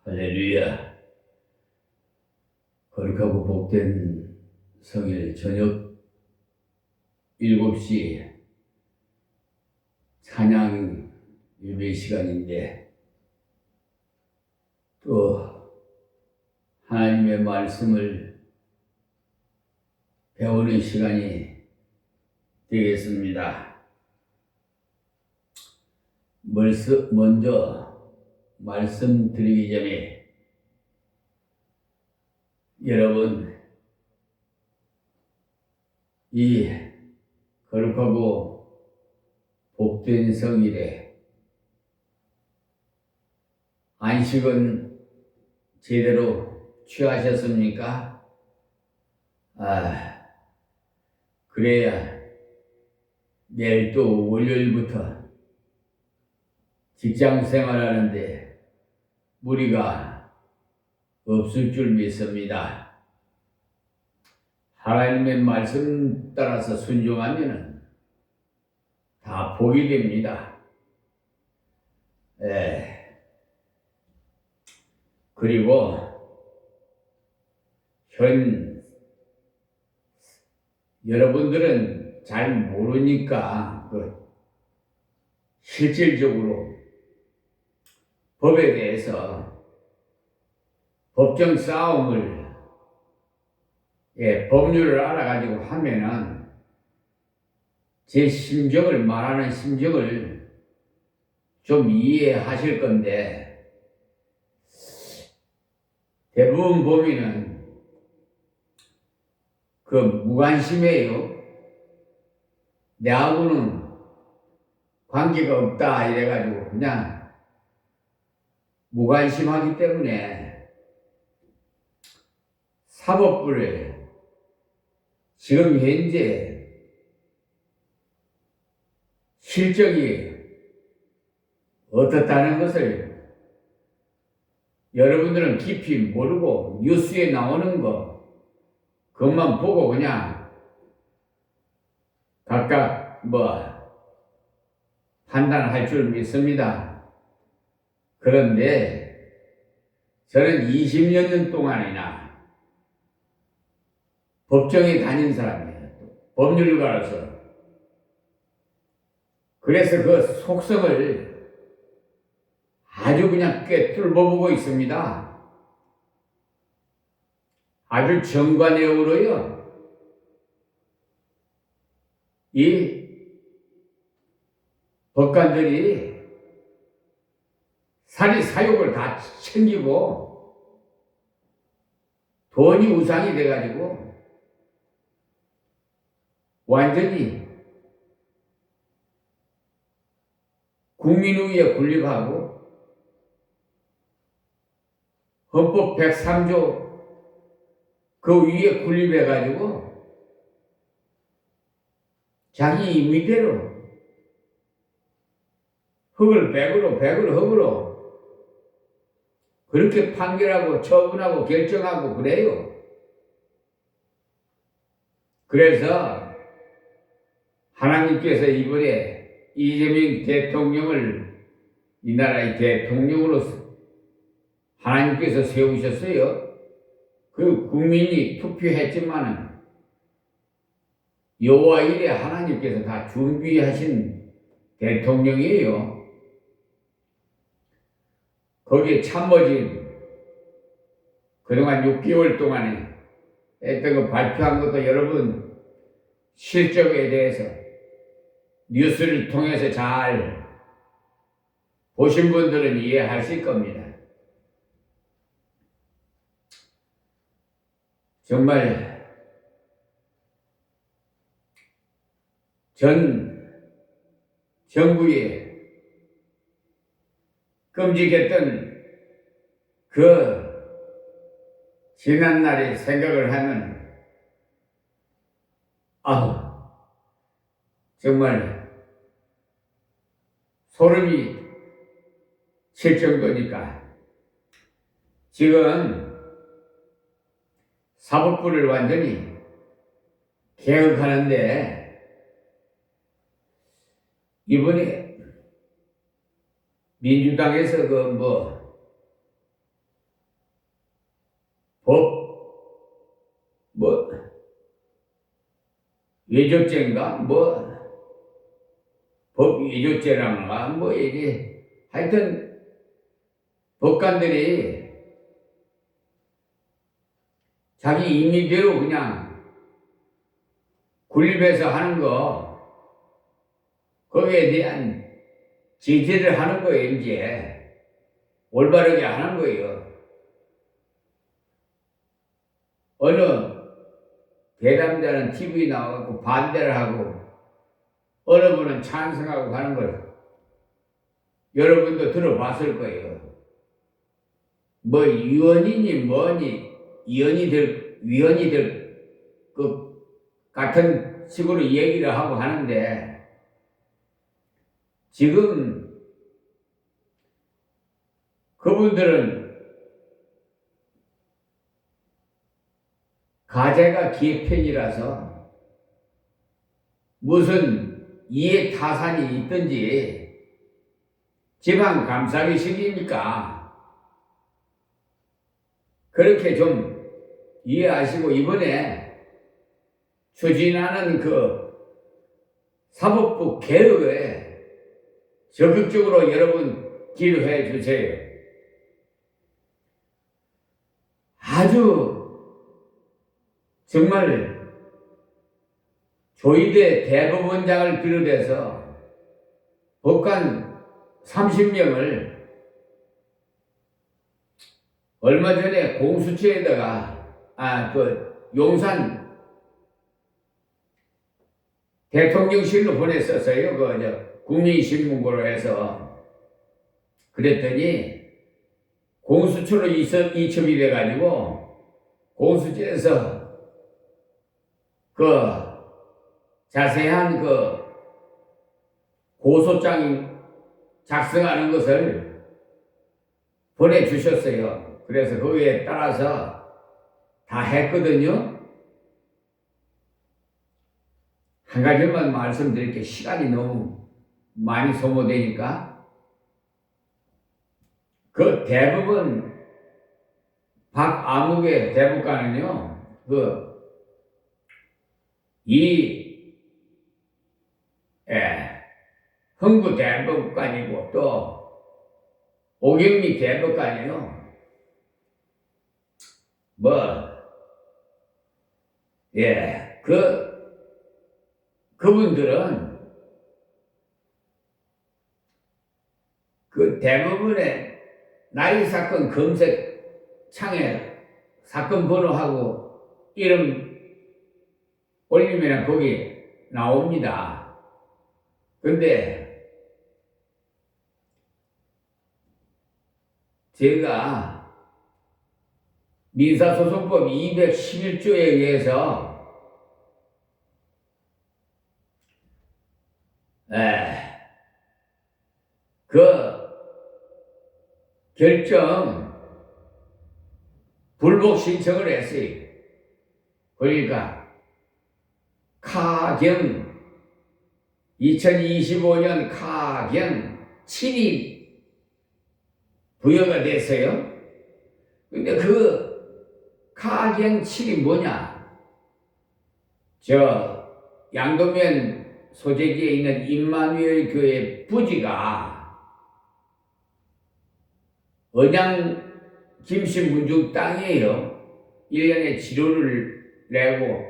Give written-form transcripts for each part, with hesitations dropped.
할렐루야. 거룩하고 복된 성일 저녁 7시 찬양 예배 시간인데 또 하나님의 말씀을 배우는 시간이 되겠습니다. 먼저 말씀드리기 전에 여러분, 이 거룩하고 복된 성일에 안식은 제대로 취하셨습니까? 그래야 내일 또 월요일부터 직장 생활하는데 무리가 없을 줄 믿습니다. 하나님의 말씀 따라서 순종하면 다 복이 됩니다. 그리고 여러분들은 잘 모르니까 실질적으로 법에 대해서 법정 싸움을 법률을 알아가지고 하면은 제 심정을 말하는 심정을 좀 이해하실 건데 대부분 보면은 무관심해요. 내하고는 관계가 없다 이래가지고 그냥 무관심하기 때문에 사법부를 지금 현재 실적이 어떻다는 것을 여러분들은 깊이 모르고 뉴스에 나오는 그것만 보고 그냥 각각 판단할 줄 믿습니다. 그런데 저는 20여 년 동안이나 법정에 다닌 사람이에요. 법률가로서. 그래서 그 속성을 아주 그냥 꿰뚫어보고 있습니다. 아주 정관예우로요. 이 법관들이 사리사욕을 다 챙기고 돈이 우상이 돼가지고 완전히 국민 위에 군립하고 헌법 103조 그 위에 군립해가지고 자기 임의대로 흙을 백으로 흙으로 그렇게 판결하고 처분하고 결정하고 그래요. 그래서 하나님께서 이번에 이재명 대통령을 이 나라의 대통령으로서 하나님께서 세우셨어요. 그 국민이 투표했지만은 여호와 일에 하나님께서 다 준비하신 대통령이에요. 거기에 참모진 그동안 6개월 동안에 했던 거 발표한 것도 여러분 실적에 대해서 뉴스를 통해서 잘 보신 분들은 이해하실 겁니다. 정말 전 정부에 끔찍했던 지난날의 생각을 하면 정말 소름이 칠 정도니까 지금 사법부를 완전히 개혁하는데 이번에 민주당에서 뭐, 외조죄인가? 법 외조죄란가? 이게, 하여튼, 법관들이 자기 임의대로 그냥 군립해서 하는 거, 거기에 대한 제재를 하는 거예요, 이제. 올바르게 하는 거예요. 어느 대담자는 TV에 나와서 반대를 하고, 어느 분은 찬성하고 하는 걸 여러분도 들어봤을 거예요. 위원이니 위원이 될 같은 식으로 얘기를 하고 하는데, 지금 그분들은 가제가 기획편이라서 무슨 이해 타산이 있든지 지방 감사기식이니까 그렇게 좀 이해하시고, 이번에 추진하는 사법부 개혁에 적극적으로 여러분 기여해 주세요. 아주 정말 조희대 대법원장을 비롯해서 법관 30명을 얼마 전에 공수처에다가 용산 대통령실로 보냈었어요. 국민신문고로 해서. 그랬더니 공수처로 이첩이 돼가지고 공수처에서 자세한 고소장 작성하는 것을 보내주셨어요. 그래서 거기에 따라서 다 했거든요. 한 가지만 말씀드릴게요. 시간이 너무 많이 소모되니까. 대법원 박아무개 대법관은요, 흥부 대법관이고 또 오경미 대법관이요. 그분들은 대부분의 나이 사건 검색 창에 사건 번호하고 이름 올리면 거기 나옵니다. 근데 제가 민사소송법 211조에 의해서 결정 불복 신청을 했어요. 그러니까 카경 2025년 카경 7일 부여가 됐어요. 근데 카경 7이 뭐냐? 양도면 소재지에 있는 임마누엘 교회 부지가 언양 김씨 문중 땅이에요. 1년에 지료를 내고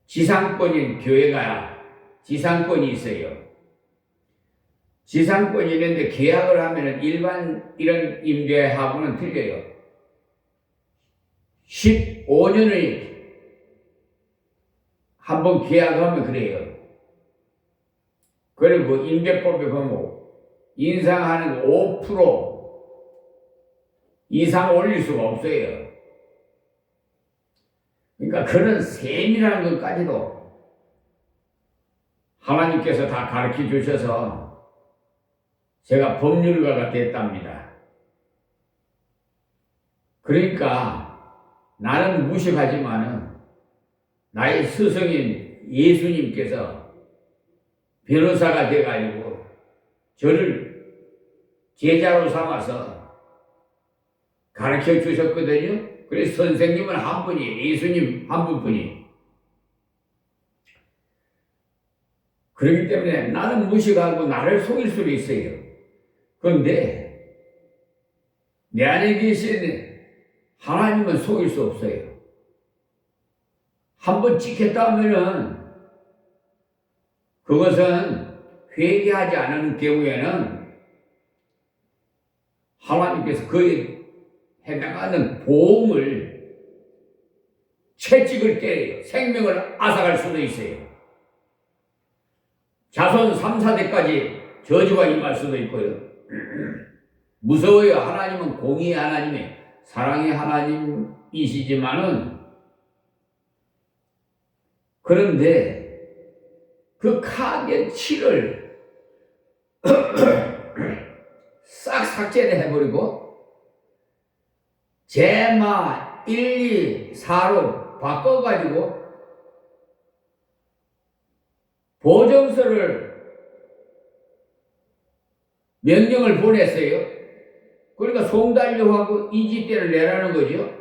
지상권인 교회가 지상권이 있어요. 지상권이 있는데 계약을 하면은 일반 이런 임대하고는 틀려요. 15년을 한번 계약하면 그래요. 그리고 임대법에 보면 인상하는 5% 이상 올릴 수가 없어요. 그러니까 그런 세밀한 것까지도 하나님께서 다 가르쳐 주셔서 제가 법률가가 됐답니다. 그러니까 나는 무식하지만은 나의 스승인 예수님께서 변호사가 돼가지고 저를 제자로 삼아서 가르쳐 주셨거든요. 그래서 선생님은 한 분이에요. 예수님 한 분뿐이에요. 그렇기 때문에 나는 무식하고 나를 속일 수도 있어요. 그런데 내 안에 계신 하나님은 속일 수 없어요. 한번 찍혔다 하면은 그것은 회개하지 않은 경우에는 하나님께서 그에 해당하는 보험을 채찍을 때려요. 생명을 앗아갈 수도 있어요. 자손 3, 4대까지 저주가 임할 수도 있고요. 무서워요. 하나님은 공의의 하나님의 사랑의 하나님이시지만은 그런데 그 카겐치를 싹 삭제를 해버리고 제마 1, 2, 4로 바꿔가지고 보정서를 명령을 보냈어요. 그러니까 송달료하고 이집대를 내라는 거죠.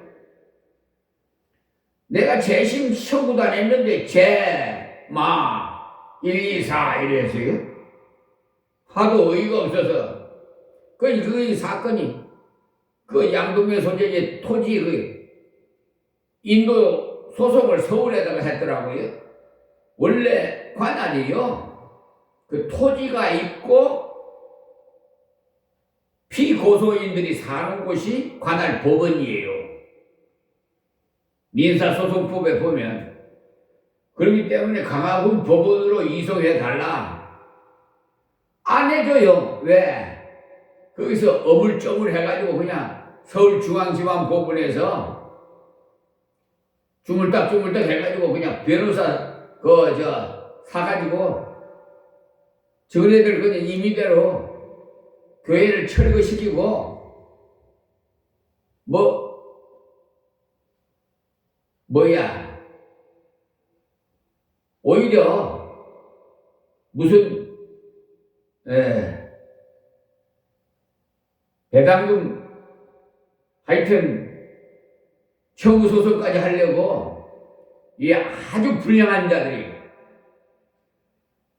내가 재심 청구도 안 했는데 제마 1, 2, 4 이랬어요. 하도 어이가 없어서 그 사건이 그 양동면 소재의 토지 그 인도 소속을 서울에다가 했더라고요. 원래 관할이요. 그 토지가 있고 피고소인들이 사는 곳이 관할 법원이에요. 민사소송법에 보면. 그렇기 때문에 강화군 법원으로 이송해 달라. 안 해줘요. 왜? 거기서 어물쩡물 해가지고 그냥 서울중앙지방법원에서 주물딱주물딱 해가지고 그냥 변호사 사가지고 저네들 그냥 임의대로 교회를 철거시키고 오히려 무슨 배당금 하여튼 청구소송까지 하려고 이 아주 불량한 자들이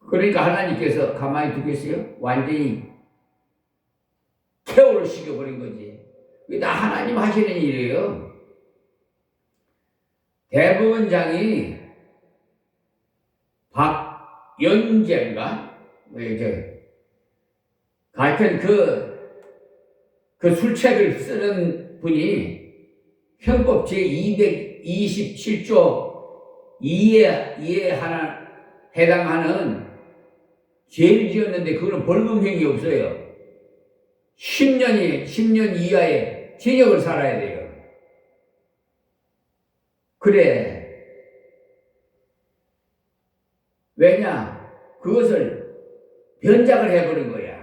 그러니까 하나님께서 가만히 두겠어요? 완전히 케어를 시켜버린 거지. 이게 다 하나님 하시는 일이에요. 대법원장이 박연재인가? 하여튼 그 술책을 쓰는 분이 형법 제227조 2에 해당하는 죄를 지었는데 그거는 벌금형이 없어요. 10년 이하의 징역을 살아야 돼요. 그래. 왜냐? 그것을 변작을 해버린 거야.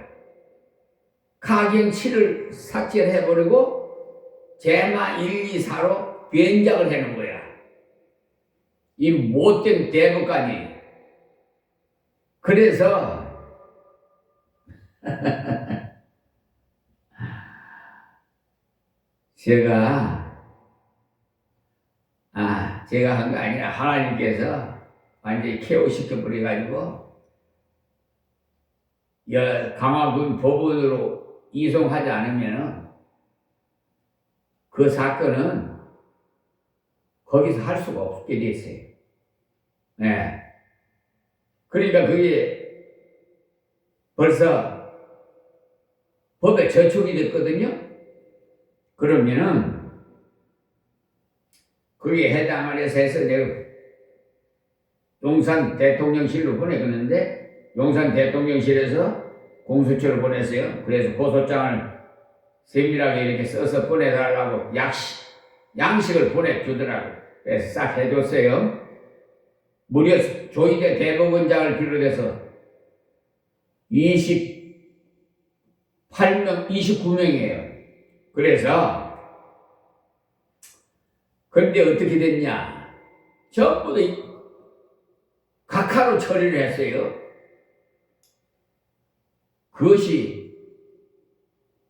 가경치를 삭제를 해버리고 제마 1, 2, 4로 변작을 해놓은 거야. 이 못된 대법관이. 그래서 제가 한 거 아니라 하나님께서 완전히 케어시켜버려가지고 강화군 법원으로 이송하지 않으면 그 사건은 거기서 할 수가 없게 됐어요. 네. 그러니까 그게 벌써 법에 저촉이 됐거든요. 그러면은 그게 해당을 해서 내가 용산 대통령실로 보내겠는데 용산 대통령실에서 공수처를 보냈어요. 그래서 고소장을 세밀하게 이렇게 써서 보내달라고 양식을 보내주더라고요. 그래서 싹 해줬어요. 무려 조희대 대법원장을 비롯해서 29명이에요. 그래서 근데 어떻게 됐냐? 전부 다 각하로 처리를 했어요. 그것이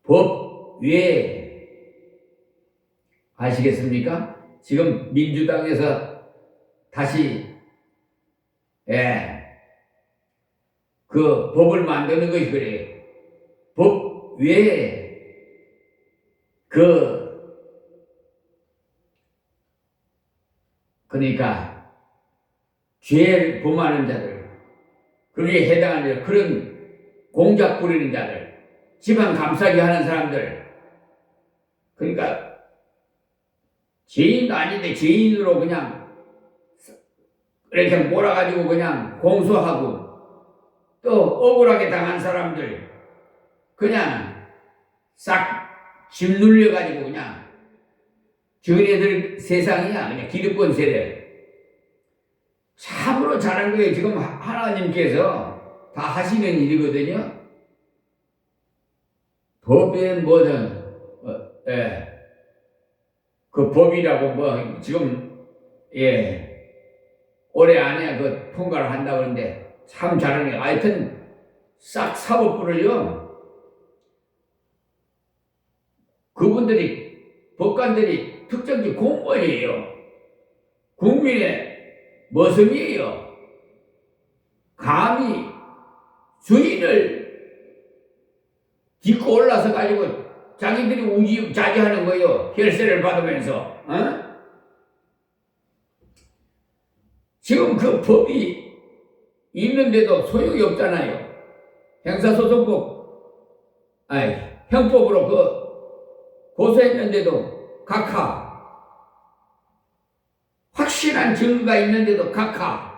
법 외에 아시겠습니까? 지금 민주당에서 다시 그 법을 만드는 것이 그래요. 법 외에 그러니까 죄를 범하는 자들, 그게 해당하는 그런 공작 부리는 자들, 집안 감싸기 하는 사람들, 그러니까 죄인도 아닌데 죄인으로 그냥 이렇게 몰아가지고 그냥 공소하고, 또 억울하게 당한 사람들 그냥 싹 집 눌려가지고 그냥 저네들 세상이야. 그냥 기득권 세대. 참으로 잘한 거예요. 지금 하나님께서 다 하시는 일이거든요. 법에 뭐든 그 법이라고 뭐 지금 올해 안에 그 통과를 한다고 그러는데 참 잘하네. 하여튼 싹 사법부를요, 그분들이 법관들이 특정지 공무원이에요. 국민의 머슴이에요. 감히 주인을 딛고 올라서 가지고 자기들이 우지자지하는 거예요. 혈세를 받으면서. 지금 그 법이 있는데도 소용이 없잖아요. 형사소송법, 형법으로 그 고소했는데도 각하. 확실한 증거가 있는데도 각하.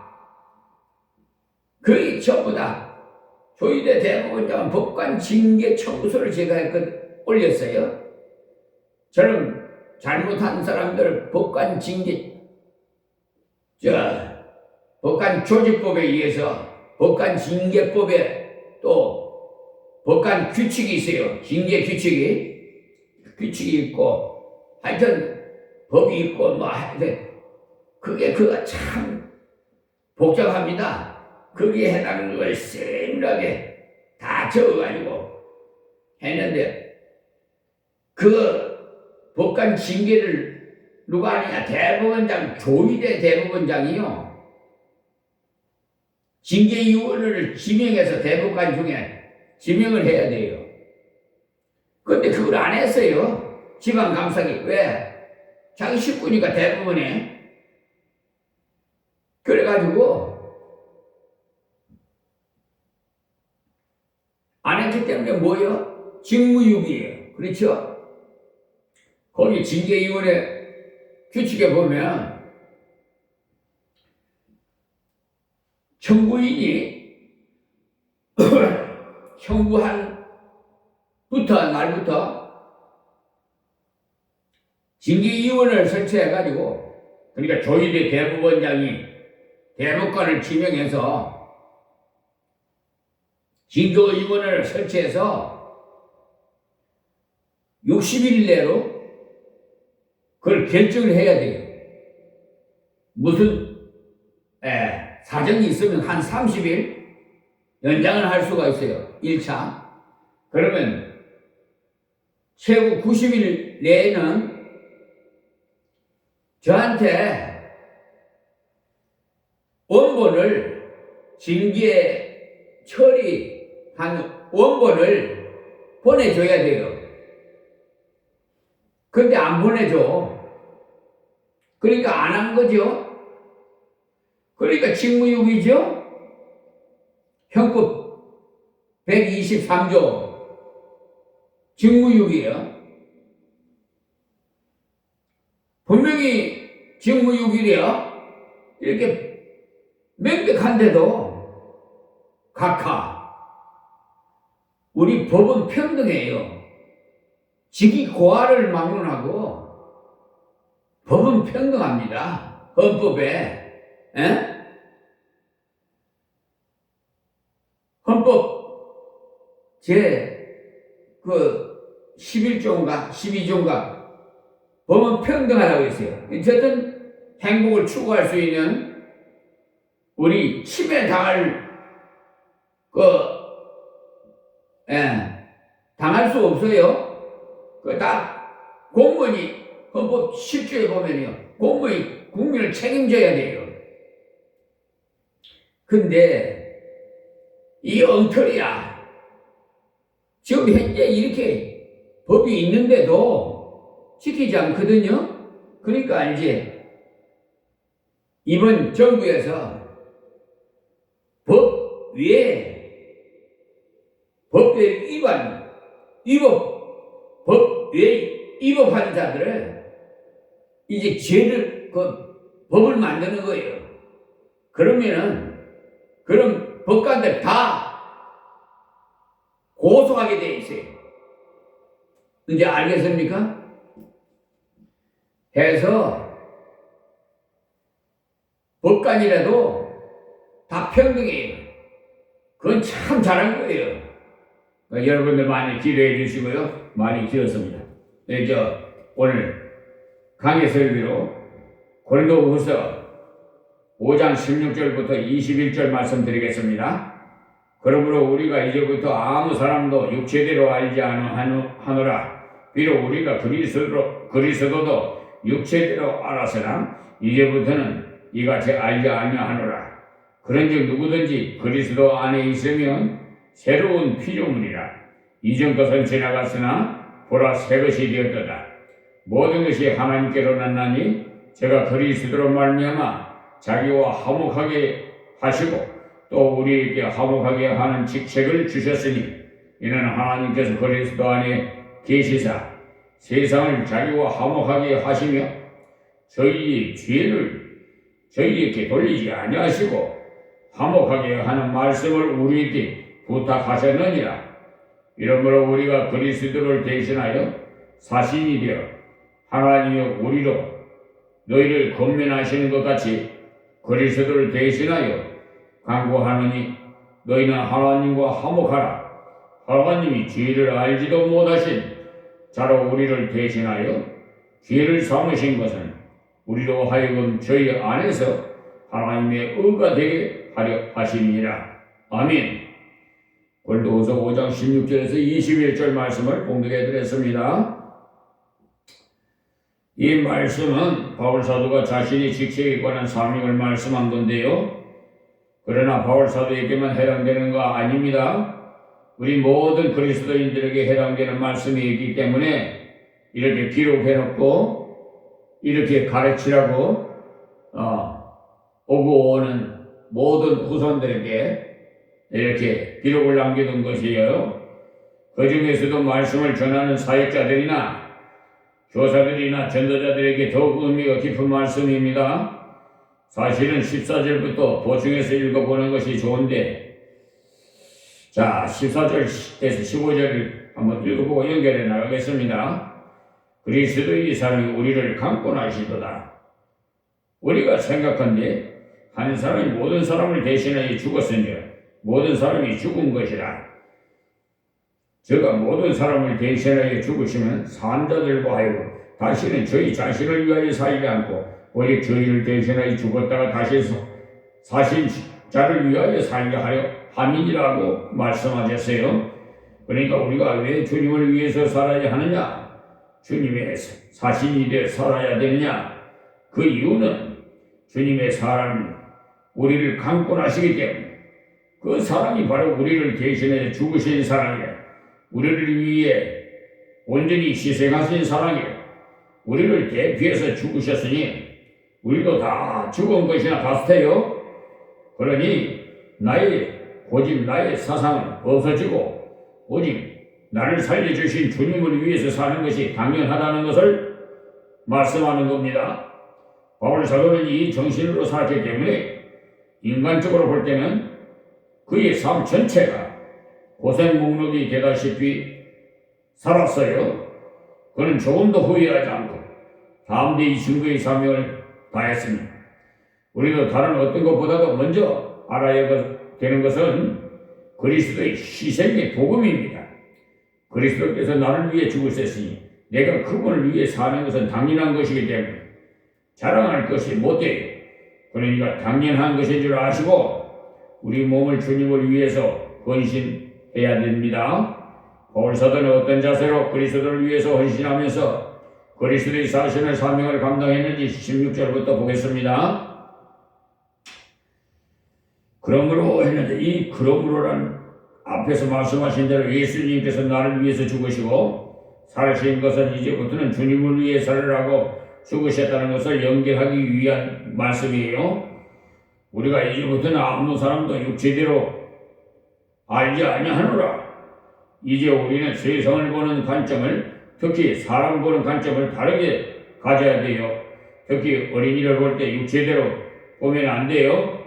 거의 전부 다 조희대 대법원장 법관 징계 청구서를 제가 올렸어요. 저는 잘못한 사람들 법관 징계, 법관 조직법에 의해서 법관 징계법에 또 법관 규칙이 있어요. 징계 규칙이 있고, 하여튼 법이 있고, 뭐 하여튼 그거 참 복잡합니다. 거기에 해당하는 걸 세밀하게 다 적어가지고 했는데, 그 법관 징계를 누가 하느냐? 대법원장, 조희대 대법원장이요, 징계위원회를 지명해서 대법관 중에 지명을 해야 돼요. 근데 그걸 안 했어요. 지방 감사기. 왜? 자기 식구니까 대법원에. 그래가지고 안 했기 때문에 뭐예요? 직무유기예요. 그렇죠? 거기 징계위원회 규칙에 보면 청구인이 청구한 날부터 징계위원회를 설치해가지고, 그러니까 조희대 대법원장이 대법관을 지명해서 징계위원회를 설치해서 60일 내로 그걸 결정을 해야 돼요. 무슨 사정이 있으면 한 30일 연장을 할 수가 있어요. 1차. 그러면 최고 90일 내에는 저한테 원본을, 징계 처리한 원본을 보내줘야 돼요. 근데 안 보내줘. 그러니까 안 한 거죠. 그러니까 직무유기죠. 형법 123조 직무유기예요. 분명히 직무유기래요. 이렇게 명백한데도 각하. 우리 법은 평등해요. 직위 고하를 막론하고 법은 평등합니다. 헌법에. 헌법 제 11조인가 12조인가 법은 평등하다고 했어요. 어쨌든 행복을 추구할 수 있는, 우리 침해 당할 당할 수 없어요. 다 공무원이 헌법 10조에 보면요. 공무원이 국민을 책임져야 돼요. 근데 이 엉터리야. 지금 현재 이렇게 법이 있는데도 지키지 않거든요. 그러니까 이제 이번 정부에서 법 외에 법 외에 위법한 자들을 이제 죄를 법을 만드는 거예요. 그럼 법관들 다 고소하게 돼 있어요. 이제 알겠습니까? 해서 법관이라도 다 평등해요. 그건 참 잘한 거예요. 그러니까 여러분들 많이 기도해 주시고요. 많이 길었습니다. 네, 오늘 강의 설교로 고린도후서 5장 16절부터 21절 말씀드리겠습니다. 그러므로 우리가 이제부터 아무 사람도 육체대로 알지 하노라. 비록 우리가 그리스도도 육체대로 알았으나 이제부터는 이같이 알지 아니하노라. 그런즉 누구든지 그리스도 안에 있으면 새로운 피조물이라. 이전 것은 지나갔으나 보라 새 것이 되었도다. 모든 것이 하나님께로 났나니 제가 그리스도로 말미암아 자기와 화목하게 하시고 또 우리에게 화목하게 하는 직책을 주셨으니 이는 하나님께서 그리스도 안에 계시사 세상을 자기와 화목하게 하시며 저희의 죄를 저희에게 돌리지 아니하시고 화목하게 하는 말씀을 우리에게 부탁하셨느니라. 이러므로 우리가 그리스도를 대신하여 사신이 되어 하나님이 우리로 너희를 권면하시는 것 같이 그리스도를 대신하여 간구하느니 너희는 하나님과 화목하라. 하나님이 죄를 알지도 못하신 자로 우리를 대신하여 죄를 삼으신 것은 우리로 하여금 저희 안에서 하나님의 의가 되게 하려 하심이니라. 아멘. 고린도후서 5장 16절에서 21절 말씀을 봉독해 드렸습니다. 이 말씀은 바울 사도가 자신이 직책에 관한 사명을 말씀한 건데요. 그러나 바울 사도에게만 해당되는 거 아닙니다. 우리 모든 그리스도인들에게 해당되는 말씀이기 때문에 이렇게 기록해놓고 이렇게 가르치라고 오고 오는 모든 후손들에게 이렇게 기록을 남겨둔 것이에요. 그 중에서도 말씀을 전하는 사역자들이나 교사들이나 전도자들에게 더욱 의미가 깊은 말씀입니다. 사실은 14절부터 보충해서 읽어보는 것이 좋은데, 자, 14절에서 15절을 한번 읽어보고 연결해 나가겠습니다. 그리스도의 사랑이 우리를 강권하시도다. 우리가 생각한데 한 사람이 모든 사람을 대신하여 죽었으며 모든 사람이 죽은 것이라. 저가 모든 사람을 대신하여 죽으시면 산자들과 하여금 다시는 저희 자신을 위하여 살지 않고 오직 저희를 대신하여 죽었다가 다시 사신 자를 위하여 살게 하려 함이니라고 말씀하셨어요. 그러니까 우리가 왜 주님을 위해서 살아야 하느냐? 주님의 사신이 되어 살아야 되느냐? 그 이유는 주님의 사랑이 우리를 강권하시기 때문에 그 사랑이 바로 우리를 대신해 죽으신 사랑이에요. 우리를 위해 온전히 희생하신 사랑이에요. 우리를 대피해서 죽으셨으니 우리도 다 죽은 것이나 같아요. 그러니 고집 나의 사상은 없어지고 오직 나를 살려주신 주님을 위해서 사는 것이 당연하다는 것을 말씀하는 겁니다. 바울 사도는 이 정신으로 살았기 때문에 인간적으로 볼 때는 그의 삶 전체가 고생 목록이 되다시피 살았어요. 그는 조금도 후회하지 않고 담대히 증거의 사명을 다했습니다. 우리도 다른 어떤 것보다도 먼저 알아야 되는 것은 그리스도의 희생의 복음입니다. 그리스도께서 나를 위해 죽으셨으니 내가 그분을 위해 사는 것은 당연한 것이기 때문에 자랑할 것이 못돼요. 그러니까 당연한 것인 줄 아시고 우리 몸을 주님을 위해서 헌신해야 됩니다. 바울 사도는 어떤 자세로 그리스도를 위해서 헌신하면서 그리스도의 사신의 사명을 감당했는지 16절부터 보겠습니다. 그러므로 했는데 이 그러므로란 앞에서 말씀하신 대로 예수님께서 나를 위해서 죽으시고 살으신 것은 이제부터는 주님을 위해 살으라고 죽으셨다는 것을 연결하기 위한 말씀이에요. 우리가 이제부터는 아무 사람도 육체대로 알지 아니하노라. 이제 우리는 세상을 보는 관점을, 특히 사람 보는 관점을 다르게 가져야 돼요. 특히 어린이를 볼 때 육체대로 보면 안 돼요.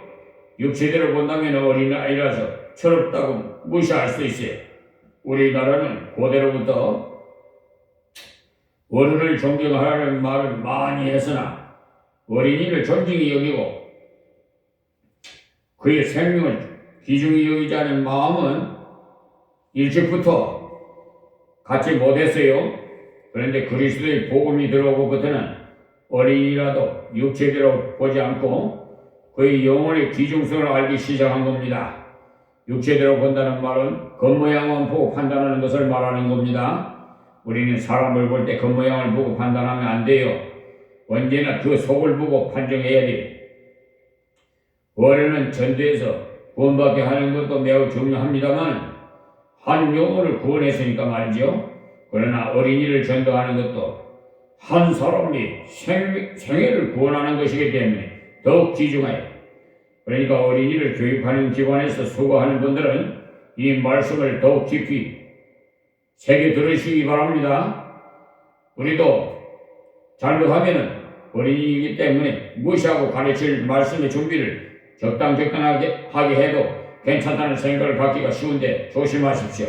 육체대로 본다면 어린아이라서 철없다고 무시할 수 있어요. 우리나라는 고대로부터 어른을 존경하라는 말을 많이 했으나 어린이를 존중히 여기고 그의 생명을 귀중히 여기지 않은 마음은 일찍부터 갖지 못했어요. 그런데 그리스도의 복음이 들어오고부터는 어린이라도 육체대로 보지 않고 그의 영혼의 귀중성을 알기 시작한 겁니다. 육체대로 본다는 말은 겉모양만 보고 판단하는 것을 말하는 겁니다. 우리는 사람을 볼 때 겉모양을 보고 판단하면 안 돼요. 언제나 그 속을 보고 판정해야 돼요. 어른은 전도에서 구원받게 하는 것도 매우 중요합니다만 한 영혼을 구원했으니까 말이죠. 그러나 어린이를 전도하는 것도 한 사람이 생애를 구원하는 것이기 때문에 더욱 귀중해요. 그러니까 어린이를 교육하는 기관에서 수고하는 분들은 이 말씀을 더욱 깊이 새겨 들으시기 바랍니다. 우리도 잘못하면 어린이이기 때문에 무시하고 가르칠 말씀의 준비를 적당하게 하게 해도 괜찮다는 생각을 갖기가 쉬운데 조심하십시오.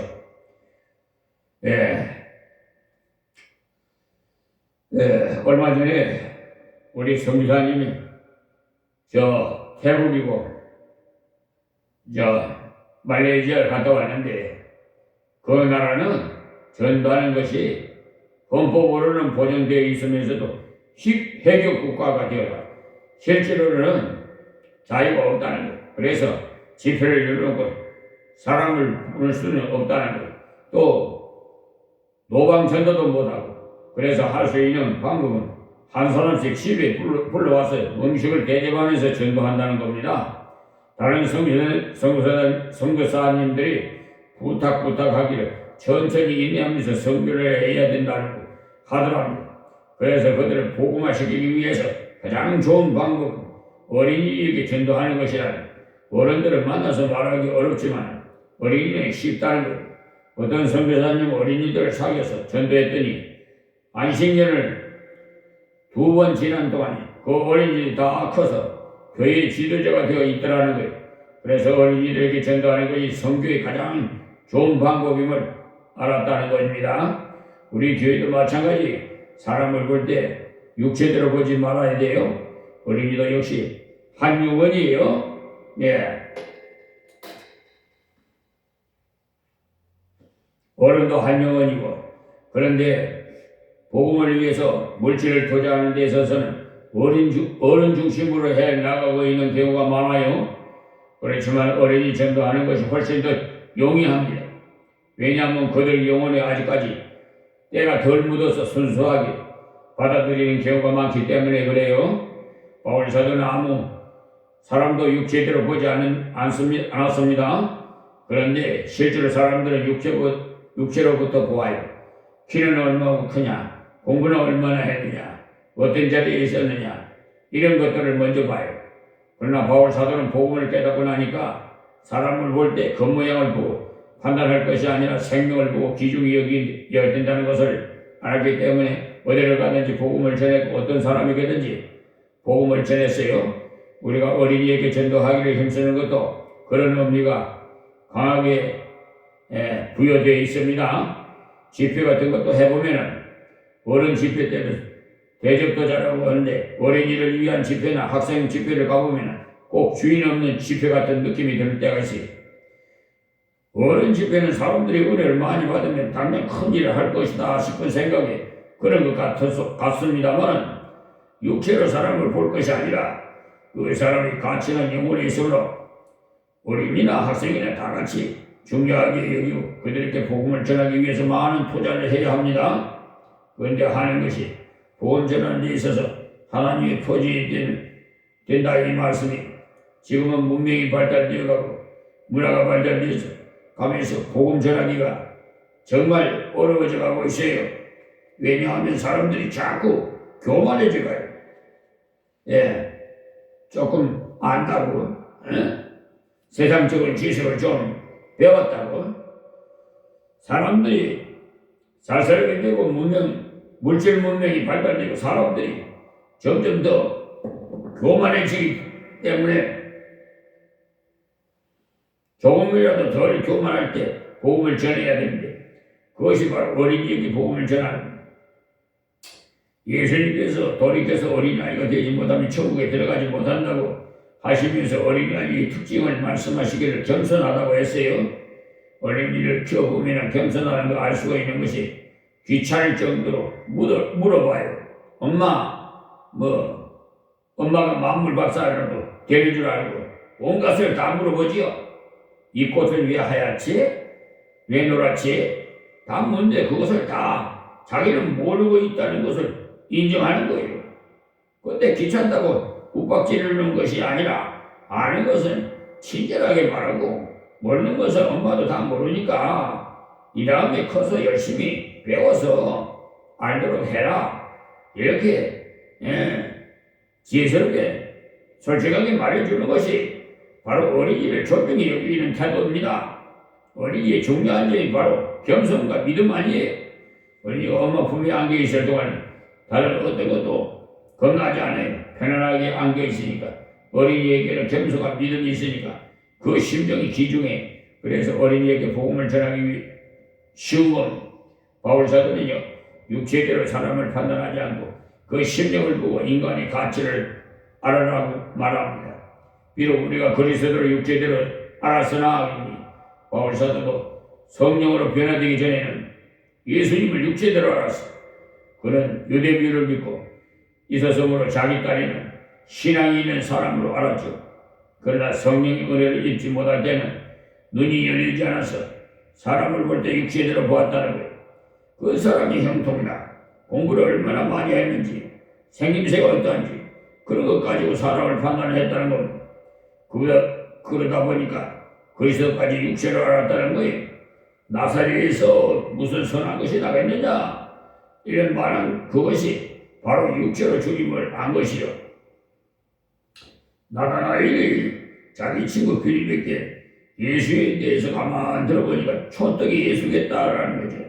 얼마 전에 우리 성교사님이 태국이고 말레이시아를 갔다 왔는데 그 나라는 전도하는 것이 헌법으로는 보장되어 있으면서도 해교 국가가 되어라. 실제로는 자유가 없다는 것. 그래서 집회를 열어놓고 사람을 부를 수는 없다는 것. 또 노방 전도도 못하고 그래서 할 수 있는 방법은 한 사람씩 집에 불러와서 음식을 대접하면서 전도한다는 겁니다. 다른 선교사님들이 부탁하기를 천천히 인내하면서 선교를 해야 된다고 하더랍니다. 그래서 그들을 복음화시키기 위해서 가장 좋은 방법은 어린이에게 전도하는 것이라니. 어른들을 만나서 말하기 어렵지만 어린이는 쉽다는 것. 어떤 선교사님 어린이들을 사귀어서 전도했더니 안식년을 2번 지난 동안에 그 어린이들이 다 커서 교회의 지도자가 되어 있더라는 거예요. 그래서 어린이들에게 전도하는 것이 선교의 가장 좋은 방법임을 알았다는 것입니다. 우리 교회도 마찬가지. 사람을 볼 때 육체대로 보지 말아야 돼요. 어린이도 역시 한 영혼이에요. 어른도 한 영혼이고. 그런데 복음을 위해서 물질을 투자하는 데 있어서는 어른 중심으로 해 나가고 있는 경우가 많아요. 그렇지만 어린이 전도하는 것이 훨씬 더 용이합니다. 왜냐하면 그들 영혼에 아직까지 때가 덜 묻어서 순수하게 받아들이는 경우가 많기 때문에 그래요. 바울 사도는 아무 사람도 육체대로 보지 않았습니다. 그런데 실제로 사람들은 육체로부터 보아요. 키는 얼마나 크냐, 공부는 얼마나 했느냐, 어떤 자리에 있었느냐, 이런 것들을 먼저 봐요. 그러나 바울 사도는 복음을 깨닫고 나니까 사람을 볼 때 겉모양을 보고 판단할 것이 아니라 생명을 보고 귀중히 여겨야 된다는 것을 알기 때문에 어디를 가든지 복음을 전했고 어떤 사람에게든지 복음을 전했어요. 우리가 어린이에게 전도하기를 힘쓰는 것도 그런 의미가 강하게 부여되어 있습니다. 집회 같은 것도 해보면은 어른 집회 때는 대접도 잘하고 하는데 어린이를 위한 집회나 학생 집회를 가보면은 꼭 주인 없는 집회 같은 느낌이 들 때가 있어요. 어른 집회는 사람들이 은혜를 많이 받으면 당장 큰 일을 할 것이다 싶은 생각에 그런 것 같습니다만 육체로 사람을 볼 것이 아니라 그 사람이 가치는 영혼이 있으므로 어린이나 학생이나 다 같이 중요하게 여기고 그들에게 복음을 전하기 위해서 많은 투자를 해야 합니다. 그런데 하는 것이 복음 전하는 데 있어서 하나님의 표징이 된다 이 말씀이 지금은 문명이 발달되어가고 문화가 발달되어서 가면서 복음 전하기가 정말 어려워져 가고 있어요. 왜냐하면 사람들이 자꾸 교만해져 가요. 예, 조금 안다고 세상적인 지식을 좀 배웠다고 사람들이 잘 살게 되고 물질 문명이 발달되고 사람들이 점점 더 교만해지기 때문에 조금이라도 덜 교만할 때 복음을 전해야 되는데 그것이 바로 어린이에게 복음을 전하는 예수님께서 돌이켜서 어린아이가 되지 못하면 천국에 들어가지 못한다고 하시면서 어린아이의 특징을 말씀하시기를 겸손하다고 했어요. 어린이를 키워보면 겸손하다는 걸 알 수가 있는 것이 귀찮을 정도로 물어봐요. 엄마가 만물 박사라도 되는 줄 알고 온갖 것을 다 물어보지요. 이 꽃은 왜 하얗지? 왜 노랗지? 다 묻는데 그것을 다 자기는 모르고 있다는 것을 인정하는 거예요. 그런데 귀찮다고 욱박지르는 것이 아니라 아는 것은 친절하게 말하고 모르는 것은 엄마도 다 모르니까 이 다음에 커서 열심히 배워서 알도록 해라. 이렇게 지혜스럽게 솔직하게 말해주는 것이 바로 어린이를 존중히 여기는 태도입니다. 어린이의 중요한 점이 바로 겸손과 믿음 아니에요. 어린이가 엄마 품에 안겨 있을 동안 다른 어떤 것도 겁나지 않아요. 편안하게 안겨 있으니까. 어린이에게는 겸손과 믿음이 있으니까 그 심정이 기중해. 그래서 어린이에게 복음을 전하기 쉬운 건 바울 사도는요, 육체대로 사람을 판단하지 않고 그 심령을 보고 인간의 가치를 알아라고 말합니다. 비록 우리가 그리스도를 육체대로 알았으나 바울 사도도 성령으로 변화되기 전에는 예수님을 육체대로 알았어. 그는 유대교를 믿고 이서성으로 자기 딸에는 신앙이 있는 사람으로 알았죠. 그러나 성령의 은혜를 입지 못할 때는 눈이 열리지 않아서 사람을 볼 때 육체대로 보았다는 거예요. 그 사람이 형통이나 공부를 얼마나 많이 했는지 생김새가 어떠한지 그런 것 가지고 사람을 판단했다는 겁니다. 그러다 보니까 그리스도까지 육체로 알았다는 거예요. 나사렛에서 무슨 선한 것이 나겠느냐 이런 말은 그것이 바로 육체로 죽임을 안 것이요. 나다나엘이 자기 친구 빌립에게 예수에 대해서 가만 들어보니까 촌떡이 예수겠다라는 거죠.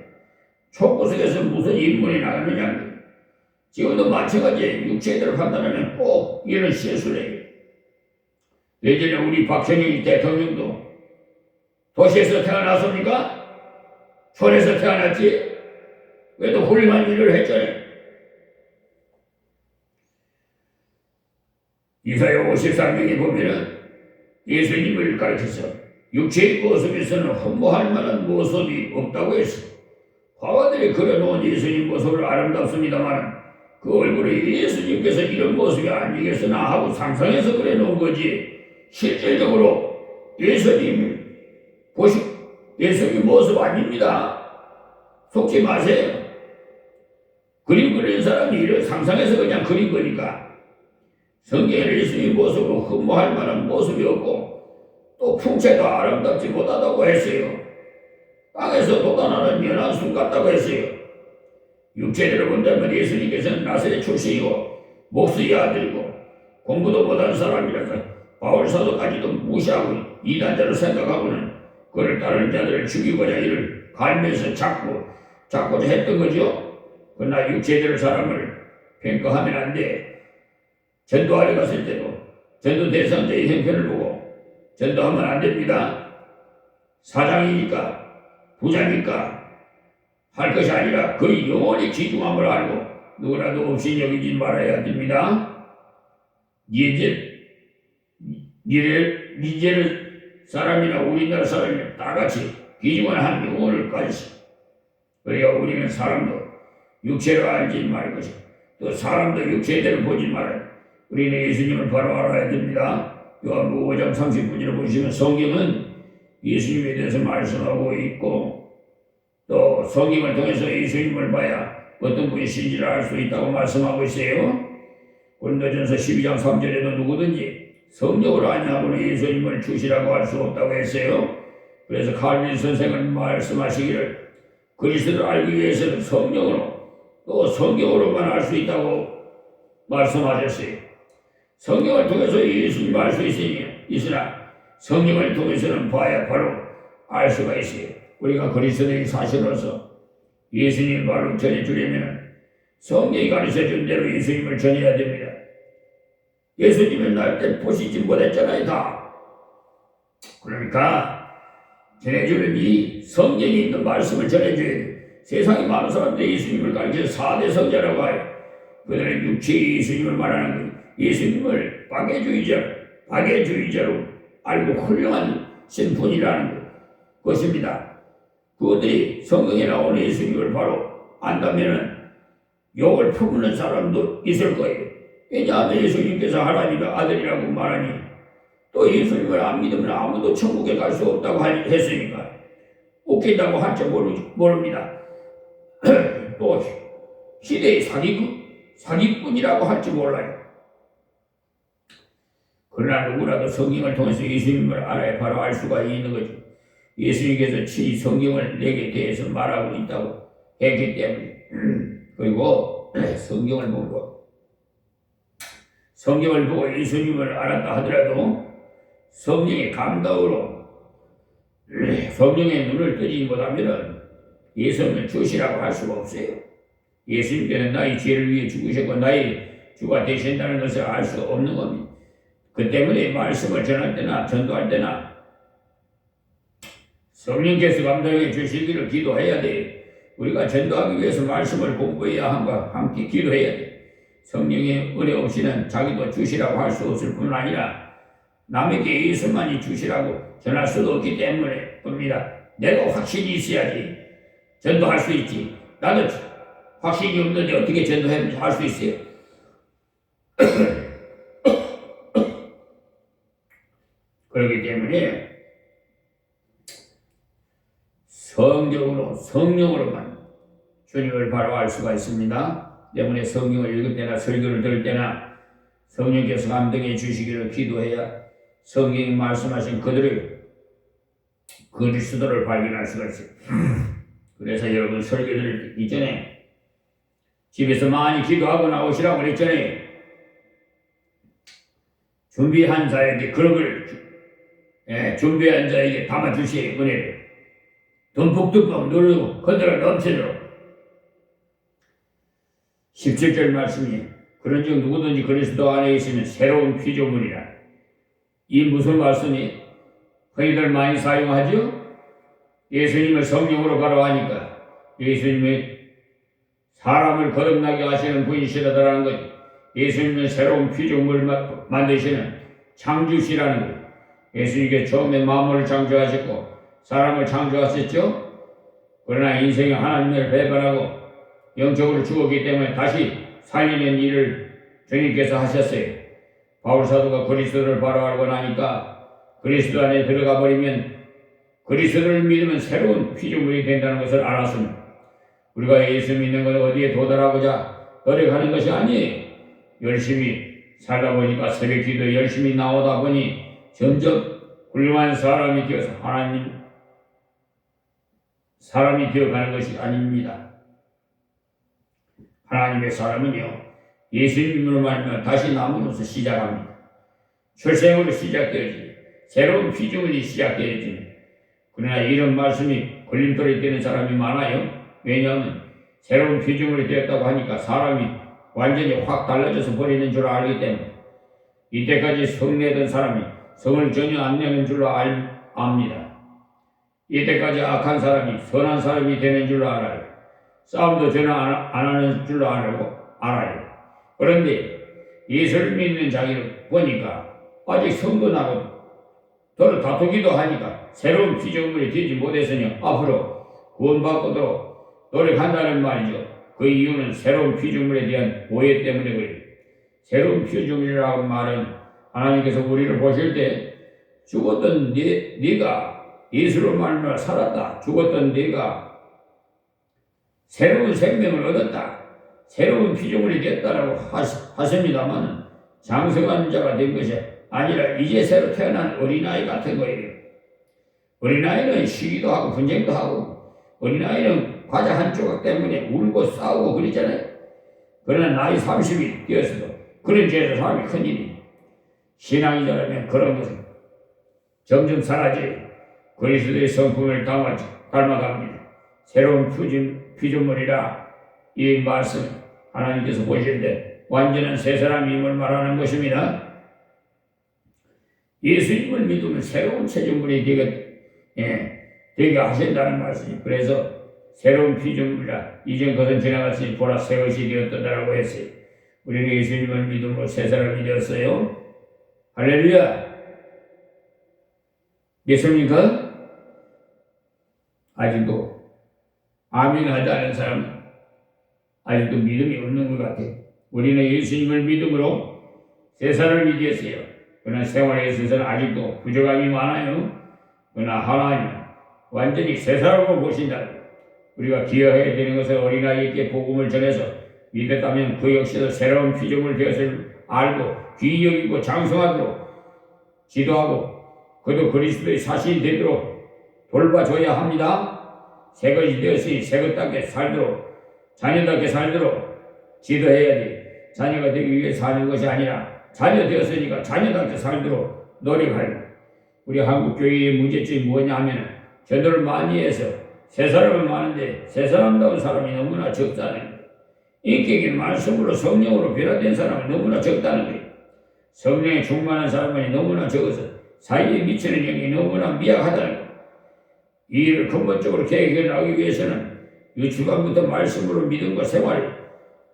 촌구석에서 무슨 인문이 나가느냐. 지금도 마찬가지에 육체대로 판단하면 꼭 이런 실수를 해요. 예전에 우리 박정희 대통령도 도시에서 태어났습니까? 촌에서 태어났지? 그래도 훌륭한 일을 했잖아요. 이사야 53장에 보면은 예수님을 가르쳐서 육체의 모습에서는 흠모할 만한 모습이 없다고 했어. 화가들이 그려놓은 예수님 모습을 아름답습니다만 그 얼굴에 예수님께서 이런 모습이 아니겠으나 하고 상상해서 그려놓은 거지 실질적으로 예수님 모습 아닙니다. 속지 마세요. 그림 그리는 사람이 이런 상상해서 그냥 그린 거니까 성경에 예수님 모습으로 흠모할 만한 모습이 없고 또 풍채도 아름답지 못하다고 했어요. 땅에서 돋아나는 연한 순 같다고 했어요. 육체대로 본다면 예수님께서는 나사렛 출신이고 목수의 아들이고 공부도 못한 사람이라서 바울 사도까지도 무시하고 이단자로 생각하고는 그를 따르는 자들을 죽이고자 이를 갈면서 잡고자 했던 거죠. 그러나 육체대로 사람을 평가하면 안 돼. 전도하러 갔을 때도 전도 대상자의 형편을 보고 전도하면 안 됩니다. 사장이니까 부자니까 할 것이 아니라 그의 영원히 귀중함을 알고 누구라도 없이 여기지 말아야 됩니다. 니제르 사람이나 우리나라 사람이나 다 같이 귀중한 한 영혼을 가지시. 그래야 우리는 사람도 육체로 알지 말 것이고 또 사람도 육체대로 보지 말아야. 우리는 예수님을 바로 알아야 됩니다. 요한복음 5장 30분으로 보시면 성경은 예수님에 대해서 말씀하고 있고 또 성경을 통해서 예수님을 봐야 어떤 분이 신지를 알 수 있다고 말씀하고 있어요. 고린도전서 12장 3절에도 누구든지 성령으로 아니하고는 예수님을 주시라고 할 수 없다고 했어요. 그래서 칼빈 선생은 말씀하시기를 그리스도를 알기 위해서는 성령으로 또 성경으로만 알 수 있다고 말씀하셨어요. 성경을 통해서 예수님을 알 수 있으나 성경을 통해서는 봐야 바로 알 수가 있어요. 우리가 그리스도의 사실로서 예수님을 바로 전해주려면 성경이 가르쳐준 대로 예수님을 전해야 됩니다. 예수님은 날 때 보시지 못했잖아요, 다. 그러니까 전해주는 이 성경에 있는 말씀을 전해줘야 돼요. 세상에 많은 사람들이 예수님을 가르쳐 4대 성자라고 해요. 그들은 육체의 예수님을 말하는 거예요. 예수님을 박해주의자로 알고 훌륭한 신분이라는 것입니다. 그들이 성경에 나오는 예수님을 바로 안다면은 욕을 퍼붓는 사람도 있을 거예요. 왜냐하면 예수님께서 하나님의 아들이라고 말하니 또 예수님을 안 믿으면 아무도 천국에 갈 수 없다고 했으니까 웃긴다고 할지 모릅니다. 또 시대의 사기꾼이라고 할지 몰라요. 그러나 누구라도 성경을 통해서 예수님을 알아야 바로 알 수가 있는 거죠. 예수님께서 친히 성경을 내게 대해서 말하고 있다고 했기 때문에 그리고 성경을 보고 예수님을 알았다 하더라도 성령의 감동으로 성령의 눈을 뜨지 못하면 예수님을 주시라고 할 수가 없어요. 예수님께는 나의 죄를 위해 죽으셨고 나의 주가 되신다는 것을 알 수 없는 겁니다. 그 때문에 말씀을 전할 때나 전도할 때나 성령께서 감동해 주시기를 기도해야 돼요. 우리가 전도하기 위해서 말씀을 공부해야 함과 함께 기도해야 돼요. 성령의 은혜 없이는 자기도 주시라고 할 수 없을 뿐 아니라 남에게 예수만이 주시라고 전할 수도 없기 때문입니다. 내가 확신이 있어야지 전도할 수 있지. 나도 확신이 없는데 어떻게 전도할 수 있어요? 그렇기 때문에 성령으로만 주님을 바로 알 수가 있습니다. 때문에 성경을 읽을 때나 설교를 들을 때나 성령께서 감동해 주시기를 기도해야 성경이 말씀하신 그리스도를 발견할 수가 있어요. 그래서 여러분 설교를 이전에 집에서 많이 기도하고 나오시라고 그랬잖아요. 준비한 자에게 그릇을 준비한 자에게 담아주시의 은혜를 듬뿍듬뿍 누르고 건드려 넘치도록 17절 말씀이 그런즉 누구든지 그리스도 안에 있으면 새로운 피조물이라. 이 무슨 말씀이 흔히들 많이 사용하죠? 예수님을 성령으로 바로 하니까 예수님이 사람을 거듭나게 하시는 분이시라더라는 거죠. 예수님은 새로운 피조물을 만드시는 창조시라는 거예요. 예수님께 처음에 만물을 창조하셨고 사람을 창조하셨죠. 그러나 인생에 하나님을 배반하고 영적으로 죽었기 때문에 다시 살리는 일을 주님께서 하셨어요. 바울사도가 그리스도를 바로 알고 나니까 그리스도 안에 들어가 버리면 그리스도를 믿으면 새로운 피조물이 된다는 것을 알았습니다. 우리가 예수 믿는 건 어디에 도달하고자 노력하는 것이 아니에요. 열심히 살다 보니까 새벽 기도 열심히 나오다 보니 점점 훌륭한 사람이 되어서 사람이 되어가는 것이 아닙니다. 하나님의 사람은요, 예수님으로 말하면 다시 나무로서 시작합니다. 출생으로 시작되어지 새로운 피조물이 시작되어집니다. 그러나 이런 말씀이 걸림돌이 되는 사람이 많아요. 왜냐하면 새로운 피조물이 되었다고 하니까 사람이 완전히 확 달라져서 버리는 줄 알기 때문에 이때까지 성내던 사람이 성을 전혀 안 내는 줄로 압니다. 이때까지 악한 사람이 선한 사람이 되는 줄로 알아요. 싸움도 전혀 안 하는 줄로 알아요. 그런데 예수를 믿는 자기를 보니까 아직 성도나고 서로 다투기도 하니까 새로운 피조물이 되지 못했으니 앞으로 구원받고도 노력한다는 말이죠. 그 이유는 새로운 피조물에 대한 오해 때문에 그래요. 새로운 피조물이라고 말은 하나님께서 우리를 보실 때 죽었던 네가 예수로 말미암아 살았다. 죽었던 네가 새로운 생명을 얻었다, 새로운 피조물이 됐다라고 하십니다만 장성한 자가 된 것이 아니라 이제 새로 태어난 어린아이 같은 거예요. 어린아이는 시기도 하고 분쟁도 하고 어린아이는 과자 한 조각 때문에 울고 싸우고 그러잖아요. 그러나 나이 30이 되었어도 그런 죄에서 사람이 큰일이. 신앙이라면 그런 것은 점점 사라져 그리스도의 성품을 닮아갑니다. 새로운 피조물이라 이 말씀 하나님께서 보시는데 완전한 새 사람임을 말하는 것입니다. 예수님을 믿으면 새로운 체질물이 되게 하신다는 말씀이. 그래서 새로운 피조물이라 이전 것은 지나갔으니 보라 새 것이 되었다라고 했어요. 우리는 예수님을 믿음으로 새 사람이 되었어요. 할렐루야. 믿습니까? 아직도 아멘 하지 않은 사람 아직도 믿음이 없는 것 같아요. 우리는 예수님을 믿음으로 새 사람이 되었어요. 그러나 생활에 있어서는 아직도 부족함이 많아요. 그러나 하나님은 완전히 새 사람으로 보신다. 우리가 기여해야 되는 것은 어린아이에게 복음을 전해서 믿었다면 그 역시도 새로운 피조물 되었을 알고 귀히 여기고 장성하도록 지도하고 그도 그리스도의 사신이 되도록 돌봐줘야 합니다. 새 것이 되었으니 새 것답게 살도록 자녀답게 살도록 지도해야 돼. 자녀가 되기 위해 사는 것이 아니라 자녀 되었으니까 자녀답게 살도록 노력하라. 우리 한국 교회의 문제점이 뭐냐 하면 전도를 많이 해서 새 사람은 많은데 새 사람다운 사람이 너무나 적다는 거예요. 인격이 말씀으로 성령으로 변화된 사람은 너무나 적다는 거예요. 성령에 충만한 사람이 너무나 적어서 사이에 미치는 영이 너무나 미약하다는 거예요. 이 일을 근본적으로 개혁해 나가기 위해서는 유치원부터 말씀으로 믿음과 생활,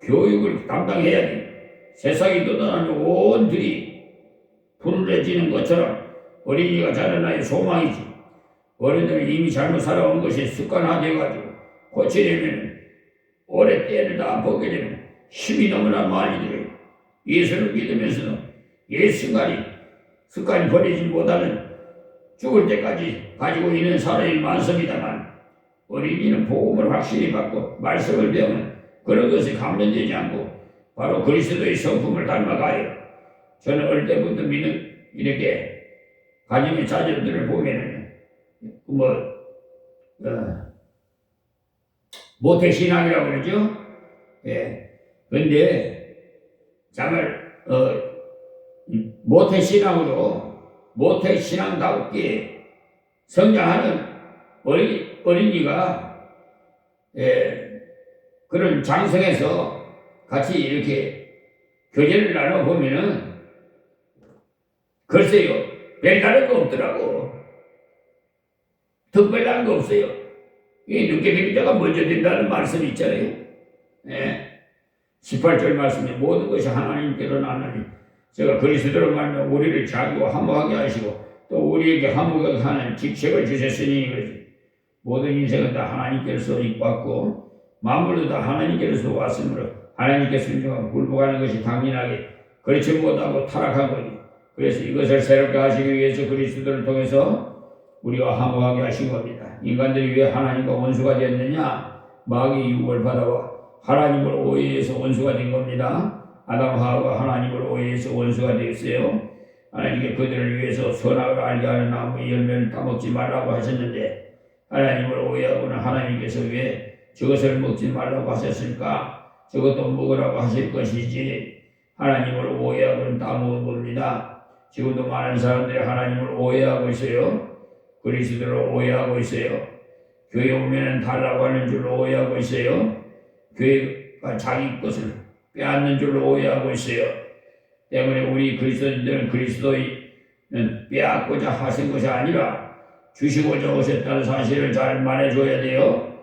교육을 담당해야 돼. 세상이 떠나는 온들이 푸르러지는 것처럼 어린이가 자란 나의 소망이지. 어른들은 이미 잘못 살아온 것이 습관화되어가지고 고치려면 오래 때를 다 보게 되면 힘이 너무나 많이 들어요. 예수를 믿으면서도 옛 습관이 버리지 못하는 죽을 때까지 가지고 있는 사람이 많습니다만 어린이는 복음을 확실히 받고 말씀을 배우면 그런 것이 감전되지 않고 바로 그리스도의 성품을 닮아가요. 저는 어릴 때부터 믿는 이렇게 가정의 자녀들을 보면은 모태신앙이라고 그러죠. 예. 근데 정말 모태신앙답게 성장하는 어린이가 그런 장성에서 같이 이렇게 교제를 나눠보면은 글쎄요, 별다른 거 없더라고. 특별한 거 없어요. 이 늦게 자가 먼저 된다는 말씀이 있잖아요. 18절 말씀에 모든 것이 하나님께로 나느니 제가 그리스도로 말하며 우리를 자기와 화목하게 하시고 또 우리에게 화목하게 하는 직책을 주셨으니 모든 인생은 다 하나님께서 입받고 만물도 다 하나님께서 왔으므로 하나님께 순종하고 굴복하는 것이 당연하게 그렇지 못하고 타락한 거니 그래서 이것을 새롭게 하시기 위해서 그리스도를 통해서 우리가 화목하게 하신 겁니다. 인간들이 왜 하나님과 원수가 되었느냐? 마귀의 유혹을 받아와 하나님을 오해해서 원수가 된 겁니다. 아담 하와가 하나님을 오해해서 원수가 되었어요. 하나님께 그들을 위해서 선악을 알게 하는 나무의 열매를 따먹지 말라고 하셨는데 하나님을 오해하고는 하나님께서 왜 저것을 먹지 말라고 하셨을까? 저것도 먹으라고 하실 것이지 하나님을 오해하고는 따먹은 겁니다. 지금도 많은 사람들이 하나님을 오해하고 있어요. 그리스도를 오해하고 있어요. 교회 오면은 달라고 하는 줄로 오해하고 있어요. 교회가 자기 것을 빼앗는 줄로 오해하고 있어요. 때문에 우리 그리스도인들은 그리스도인은 빼앗고자 하신 것이 아니라 주시고자 오셨다는 사실을 잘 말해줘야 돼요.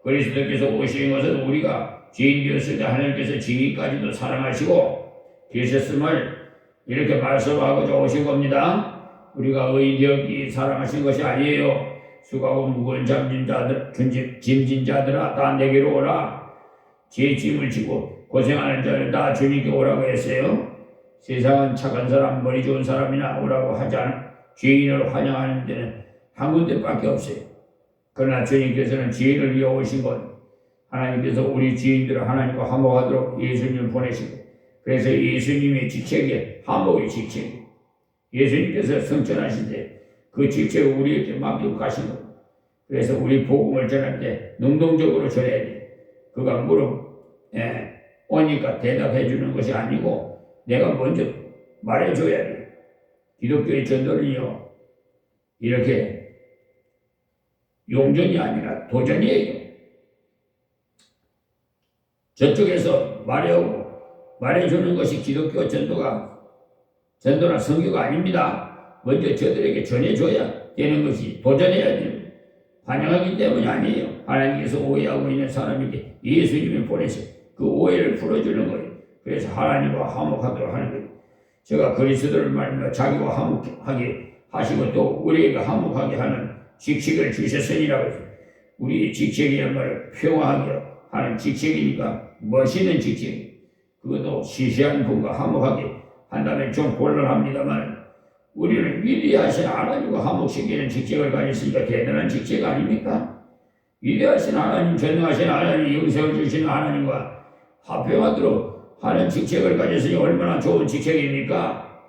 그리스도께서 오신 것은 우리가 죄인 되었을 때 하나님께서 증인까지도 사랑하시고 계셨음을 이렇게 말씀하고자 오신 겁니다. 우리가 의인 되었기 사랑하신 것이 아니에요. 수고하고 무거운 짐진 자들아 다 내게로 오라. 제 짐을 지고 고생하는 자를 다 주님께 오라고 했어요. 세상은 착한 사람, 머리 좋은 사람이나 오라고 하지 않은 죄인을 환영하는 데는 한 군데밖에 없어요. 그러나 주님께서는 죄인을 위해 오신 것, 하나님께서 우리 지인들을 하나님과 화목하도록 예수님을 보내시고, 그래서 예수님의 직책이 화목의 직책, 예수님께서 성천하실 때 그 직책을 우리에게 맡기고 가신 겁니다. 그래서 우리 복음을 전할 때 능동적으로 전해야 돼. 그가 오니까 대답해 주는 것이 아니고 내가 먼저 말해줘야 돼. 기독교의 전도는요, 이렇게 용전이 아니라 도전이에요. 저쪽에서 말해주는 것이 기독교 전도나 선교가 아닙니다. 먼저 저들에게 전해줘야 되는 것이 도전해야 됩니다. 환영하기 때문이 아니에요. 하나님께서 오해하고 있는 사람에게 예수님을 보내서 그 오해를 풀어주는 거예요. 그래서 하나님과 화목하도록 하는 거예요. 제가 그리스도를 말하며 자기와 화목하게 하시고 또 우리에게 화목하게 하는 직책을 주셨으니라고 해서 우리의 직책이야말로 평화하게 하는 직책이니까 멋있는 직책, 그것도 시시한 분과 화목하게 한다면 좀 곤란합니다만 우리는 위대하신 하나님과 화목시키는 직책을 가졌으니까 대단한 직책 아닙니까? 위대하신 하나님, 전능하신 하나님, 영생을 주시는 하나님과 화평하도록 하는 직책을 가졌으니 얼마나 좋은 직책입니까?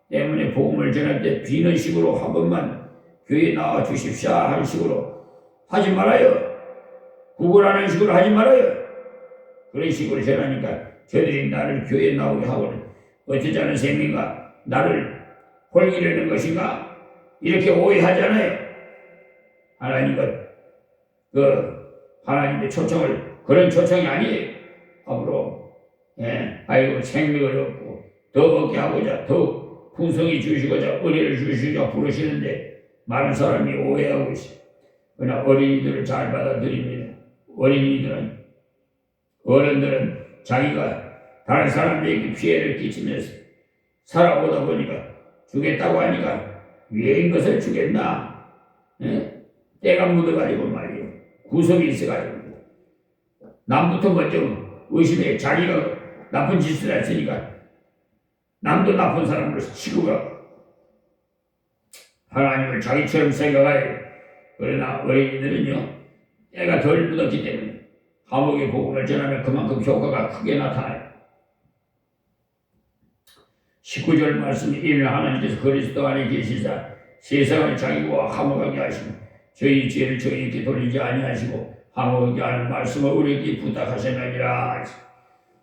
때문에 복음을 전할 때 비는 식으로 한 번만 교회에 나와 주십시오 하는 식으로 하지 말아요. 구걸하는 식으로 하지 말아요. 그런 식으로 전하니까 저들이 나를 교회에 나오게 하고는 어쩌자는 셈인가? 나를 홀기려는 것인가? 이렇게 오해하잖아요. 하나님과 하나님의 초청을, 그런 초청이 아니에요. 앞으로 아이고 생명을 얻고 더 얻게 하고자, 더 풍성히 주시고자, 은혜를 주시고자 부르시는데 많은 사람이 오해하고 있어요. 그러나 어린이들을 잘 받아들입니다. 어른들은 자기가 다른 사람에게 피해를 끼치면서 살아오다 보니까 주겠다고 하니까 왜인 것을 주겠나? 때가 묻어가지고 말이에요. 구석이 있어가지고 남부터 먼저 의심해. 자기가 나쁜 짓을 했으니까 남도 나쁜 사람으로 치고가 하나님을 자기처럼 생각하여. 그러나 어린이들은요, 때가 덜 묻었기 때문에 화목의 복음을 전하면 그만큼 효과가 크게 나타나요. 19절 말씀에 이는 하나님께서 그리스도 안에 계시사 세상을 자기와 화목하게 하시고 저희 죄를 저희에게 돌리지 아니하시고 화목하게 하는 말씀을 우리에게 부탁하셨느니라.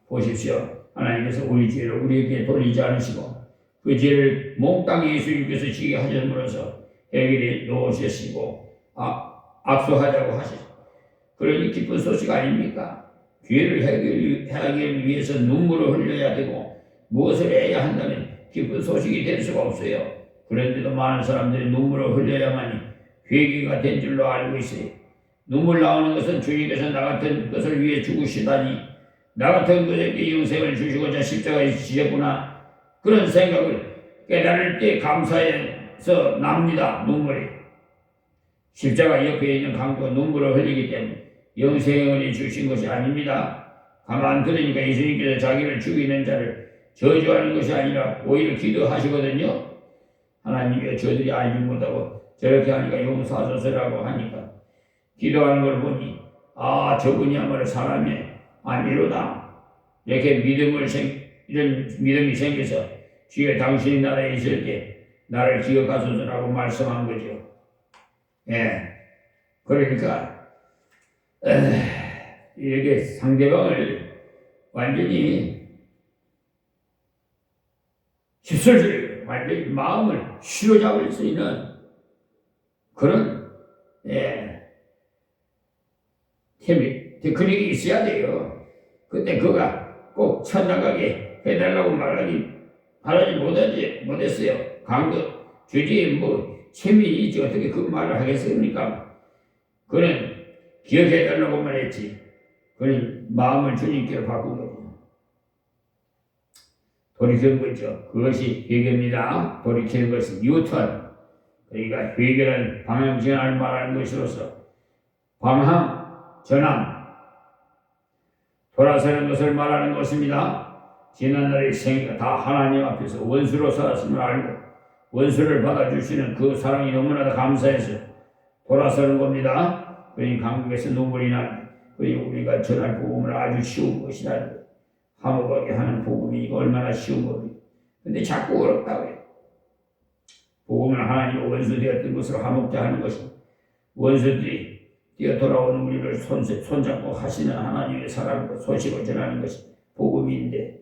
보십시오. 하나님께서 우리 죄를 우리에게 돌리지 않으시고 그 죄를 몽땅 예수님께서 지게 하셨으므로서 해결해 놓으셨고 악수하자고 하셨습니다. 그러니 기쁜 소식 아닙니까? 죄를 해결하기 위해서 눈물을 흘려야 되고 무엇을 해야 한다면 기쁜 소식이 될 수가 없어요. 그런데도 많은 사람들이 눈물을 흘려야만이 회개가 된 줄로 알고 있어요. 눈물 나오는 것은 주님께서 나 같은 것을 위해 죽으시다니, 나 같은 것에게 영생을 주시고자 십자가에 지셨구나, 그런 생각을 깨달을 때 감사해서 납니다. 눈물이. 십자가 옆에 있는 강도가 눈물을 흘리기 때문에 영생을 주신 것이 아닙니다. 가만 들으니까 예수님께서 자기를 죽이는 자를 저주하는 것이 아니라 오히려 기도하시거든요. 하나님이 저들이 알지 못하고 저렇게 하니까 용서하소서라고 하니까 기도하는 걸 보니 저분이야말로 사람의 아니로다. 이렇게 이런 믿음이 생겨서 주여 당신이 나라에 있을 때 나를 기억하소서라고 말씀한 거죠. 그러니까 이렇게 상대방을 완전히 휩쓸 완전히 마음을 휘어잡을 수 있는 그런 테크닉이 있어야 돼요. 그때 그가 꼭 천당가게 해달라고 말하지 못했어요. 강도 주지에 체면이지 어떻게 그 말을 하겠습니까? 그는 기억해달라고만 했지. 그는 마음을 주님께 바꾼 거죠. 돌이키는 거죠. 그것이 회개입니다. 돌이키는 것은 유턴. 그러니까 회개는 방향 전환을 말하는 것으로서 방향 전환, 돌아서는 것을 말하는 것입니다. 지난날의 생애가 다 하나님 앞에서 원수로 살았음을 알고 원수를 받아주시는 그 사랑이 너무나도 감사해서 돌아서는 겁니다. 그러니 강국에서 눈물이 나는 그리고 우리가 전할 복음을 아주 쉬운 것이라. 화목하게 하는 복음이 이거 얼마나 쉬운 법이에요. 근데 자꾸 어렵다고 해요. 복음은 하나님의 원수 되었던 것으로 화목자 하는 것입니다. 원수들이 뛰어 돌아온 우리를 손잡고 하시는 하나님의 사랑과 소식을 전하는 것이 복음인데,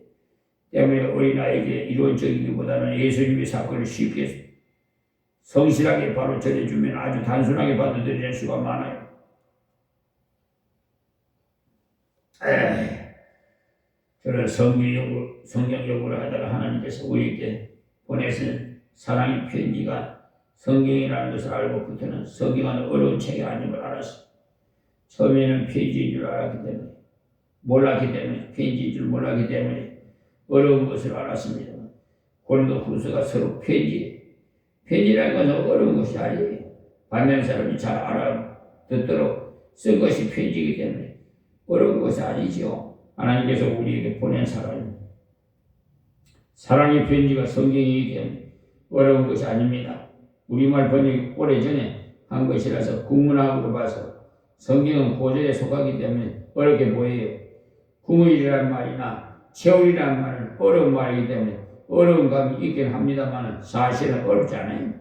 때문에 어린아이에게 이론적이기보다는 예수님의 사건을 쉽게 성실하게 바로 전해주면 아주 단순하게 받아들이는 수가 많아요. 저는 성경 연구를 하다가 하나님께서 우리에게 보내신 사랑의 편지가 성경이라는 것을 알고부터는 성경은 어려운 책이 아닌 걸 알았어요. 처음에는 편지인 줄 몰랐기 때문에 편지인 줄 몰랐기 때문에 어려운 것을 알았습니다. 고린도 후서가 서로 편지라는 것은 어려운 것이 아니에요. 받는 사람이 잘 알아듣도록 쓴 것이 편지이기 때문에 어려운 것이 아니죠. 하나님께서 우리에게 보낸 사랑의 편지가 성경이기 때문에 어려운 것이 아닙니다. 우리말 번역이 오래전에 한 것이라서 국문학으로 봐서 성경은 고전에 속하기 때문에 어렵게 보여요. 궁의이라는 말이나 채울이라는 말은 어려운 말이기 때문에 어려운 감이 있긴 합니다만 사실은 어렵지 않아요.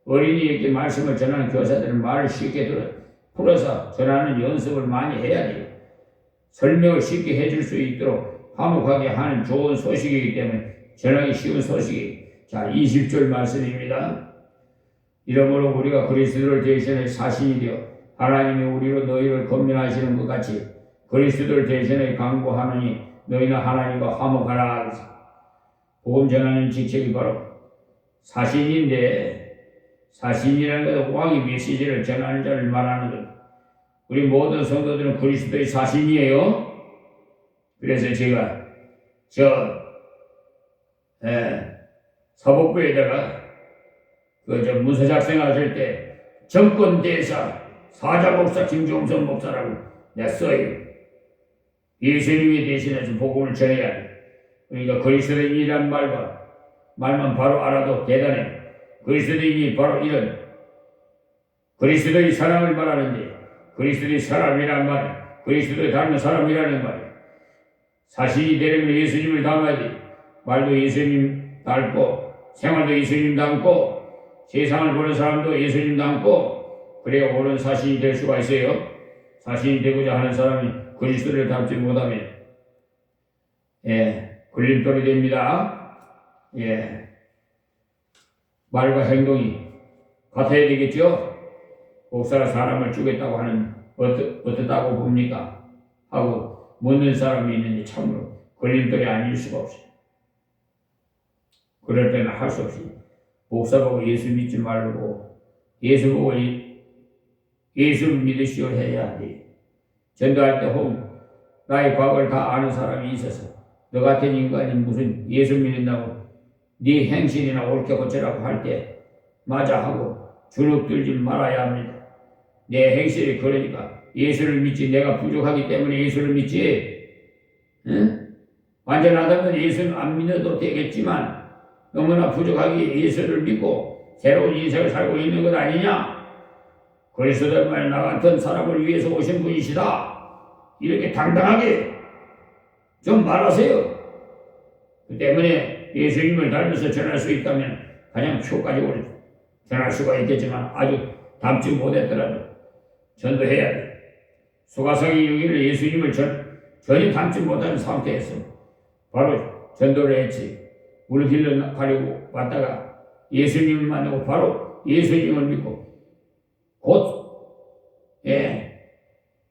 어린이에게 말씀을 전하는 교사들은 말을 쉽게 풀어서 전하는 연습을 많이 해야 돼요. 설명을 쉽게 해줄 수 있도록 화목하게 하는 좋은 소식이기 때문에 전하기 쉬운 소식이에요. 자, 20절 말씀입니다. 이러므로 우리가 그리스도를 대신해 사신이 되어 하나님이 우리로 너희를 권면하시는 것 같이 그리스도를 대신해 강구하느니 너희는 하나님과 화목하라. 복음 전하는 직책이 바로 사신인데, 사신이라는 것은 왕이 메시지를 전하는 자를 말하는 것. 우리 모든 성도들은 그리스도의 사신이에요. 그래서 제가 사법부에다가 문서 작성하실 때 정권대사 사자목사 김종선 목사라고 내가 써요. 예수님이 대신해서 복음을 전해야 돼. 그러니까 그리스도인이란 말만 바로 알아도 대단해. 그리스도인이 바로 이런 그리스도의 사랑을 말하는데, 그리스도의 사람이란 말은 그리스도를 닮은 사람이라는 말이에요. 사실이 되려면 예수님을 닮아야 돼. 말도 예수님 닮고 생활도 예수님 닮고 세상을 보는 사람도 예수님 닮고, 그래야 옳은 사신이 될 수가 있어요. 사신이 되고자 하는 사람이 그리스도를 닮지 못하면 걸림돌이 됩니다. 말과 행동이 같아야 되겠죠. 목사가 사람을 죽였다고 하는 어떻다고 봅니까? 하고 묻는 사람이 있는데 참으로 걸림돌이 아닐 수가 없어요. 그럴 때는 할 수 없이 목사 보고 예수 믿지 말고 예수 보고 예수를 믿으시오 해야 돼. 전도할 때 혹 나의 과거를 다 아는 사람이 있어서 너 같은 인간이 무슨 예수 믿는다고 네 행실이나 옳게 고쳐라고 할 때 맞아 하고 주눅들지 말아야 합니다. 내 행실이 그러니까 예수를 믿지, 내가 부족하기 때문에 예수를 믿지. 응? 완전하다면 예수는 안 믿어도 되겠지만 너무나 부족하게 예수를 믿고 새로운 인생을 살고 있는 것 아니냐? 그리스도만 나 같은 사람을 위해서 오신 분이시다. 이렇게 당당하게 좀 말하세요. 그 때문에 예수님을 닮아서 전할 수 있다면 가장 표가적으로 전할 수가 있겠지만 아주 닮지 못했더라도 전도해야 돼. 소가성이 여기를 예수님을 전혀 닮지 못하는 상태에서 바로 전도를 했지. 물 길러 가려고 왔다가 예수님을 만나고 바로 예수님을 믿고 곧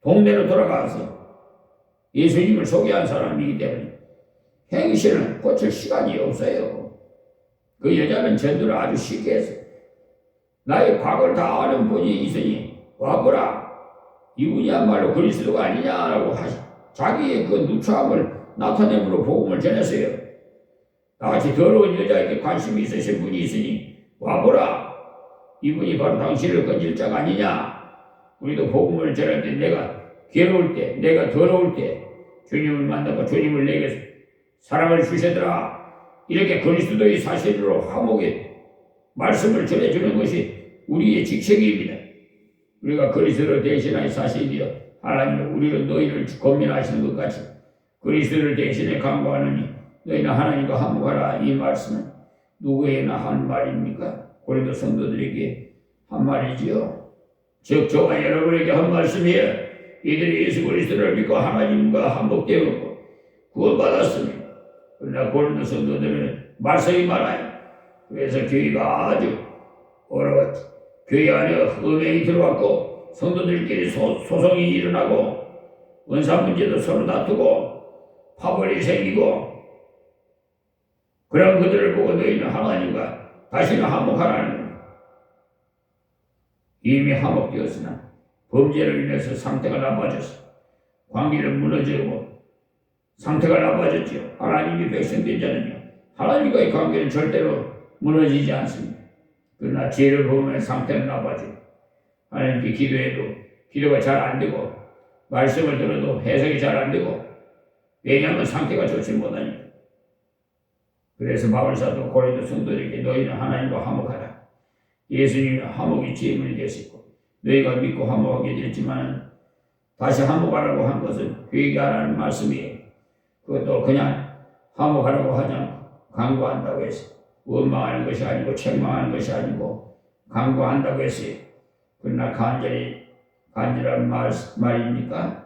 동네로 돌아가서 예수님을 소개한 사람이기 때문에 행실은 고칠 시간이 없어요. 그 여자는 전도를 아주 쉽게 했어요. 나의 과거를 다 아는 분이 있으니 와보라. 이분이야말로 그리스도가 아니냐라고 자기의 그 누추함을 나타내므로 복음을 전했어요. 나같이 더러운 여자에게 관심이 있으신 분이 있으니 와보라. 이분이 바로 당신을 건질 자가 아니냐. 우리도 복음을 전할 때 내가 괴로울 때, 내가 더러울 때 주님을 만나고 주님을 내게 사랑을 주시더라. 이렇게 그리스도의 사실로 화목에 말씀을 전해주는 것이 우리의 직책입니다. 우리가 그리스도를 대신하여 사실이여 하나님 우리는 너희를 권면하시는 것 같이 그리스도를 대신에 간구하느니 너희는 하나님과 화목하라. 이 말씀은 누구에게나 한 말입니까? 고린도 성도들에게 한 말이지요. 즉 저와 여러분에게 한 말씀이에요. 이들이 예수 그리스도를 믿고 하나님과 한복되었고 구원받았습니다. 그러나 고린도 성도들은 말썽이 많아요. 그래서 교회가 아주 어려웠죠. 교회 안에 흠행이 들어왔고 성도들끼리 소송이 일어나고 원사 문제도 서로 다투고 파벌이 생기고 그런 그들을 보고 너희는 하나님과 다시는 화목하라는 거예요. 이미 화목되었으나 범죄를 인해서 상태가 나빠졌어. 관계는 무너지고 상태가 나빠졌죠. 하나님이 백성된 자는요, 하나님과의 관계는 절대로 무너지지 않습니다. 그러나 죄를 범하면 상태는 나빠져요. 하나님께 기도해도 기도가 잘 안 되고 말씀을 들어도 해석이 잘 안 되고 왜냐하면 상태가 좋지 못하니까. 그래서 바울사도 고린도 성도들에게 너희는 하나님과 화목하라. 예수님이 화목이 제물이 되셨고 너희가 믿고 화목하게 됐지만 다시 화목하라고 한 것은 회개 하라는 말씀이에요. 그것도 그냥 화목하라고 하지 않고 간구한다고 했어요. 원망하는 것이 아니고 책망하는 것이 아니고 간구한다고 했어요. 그러나 간절한 말입니까?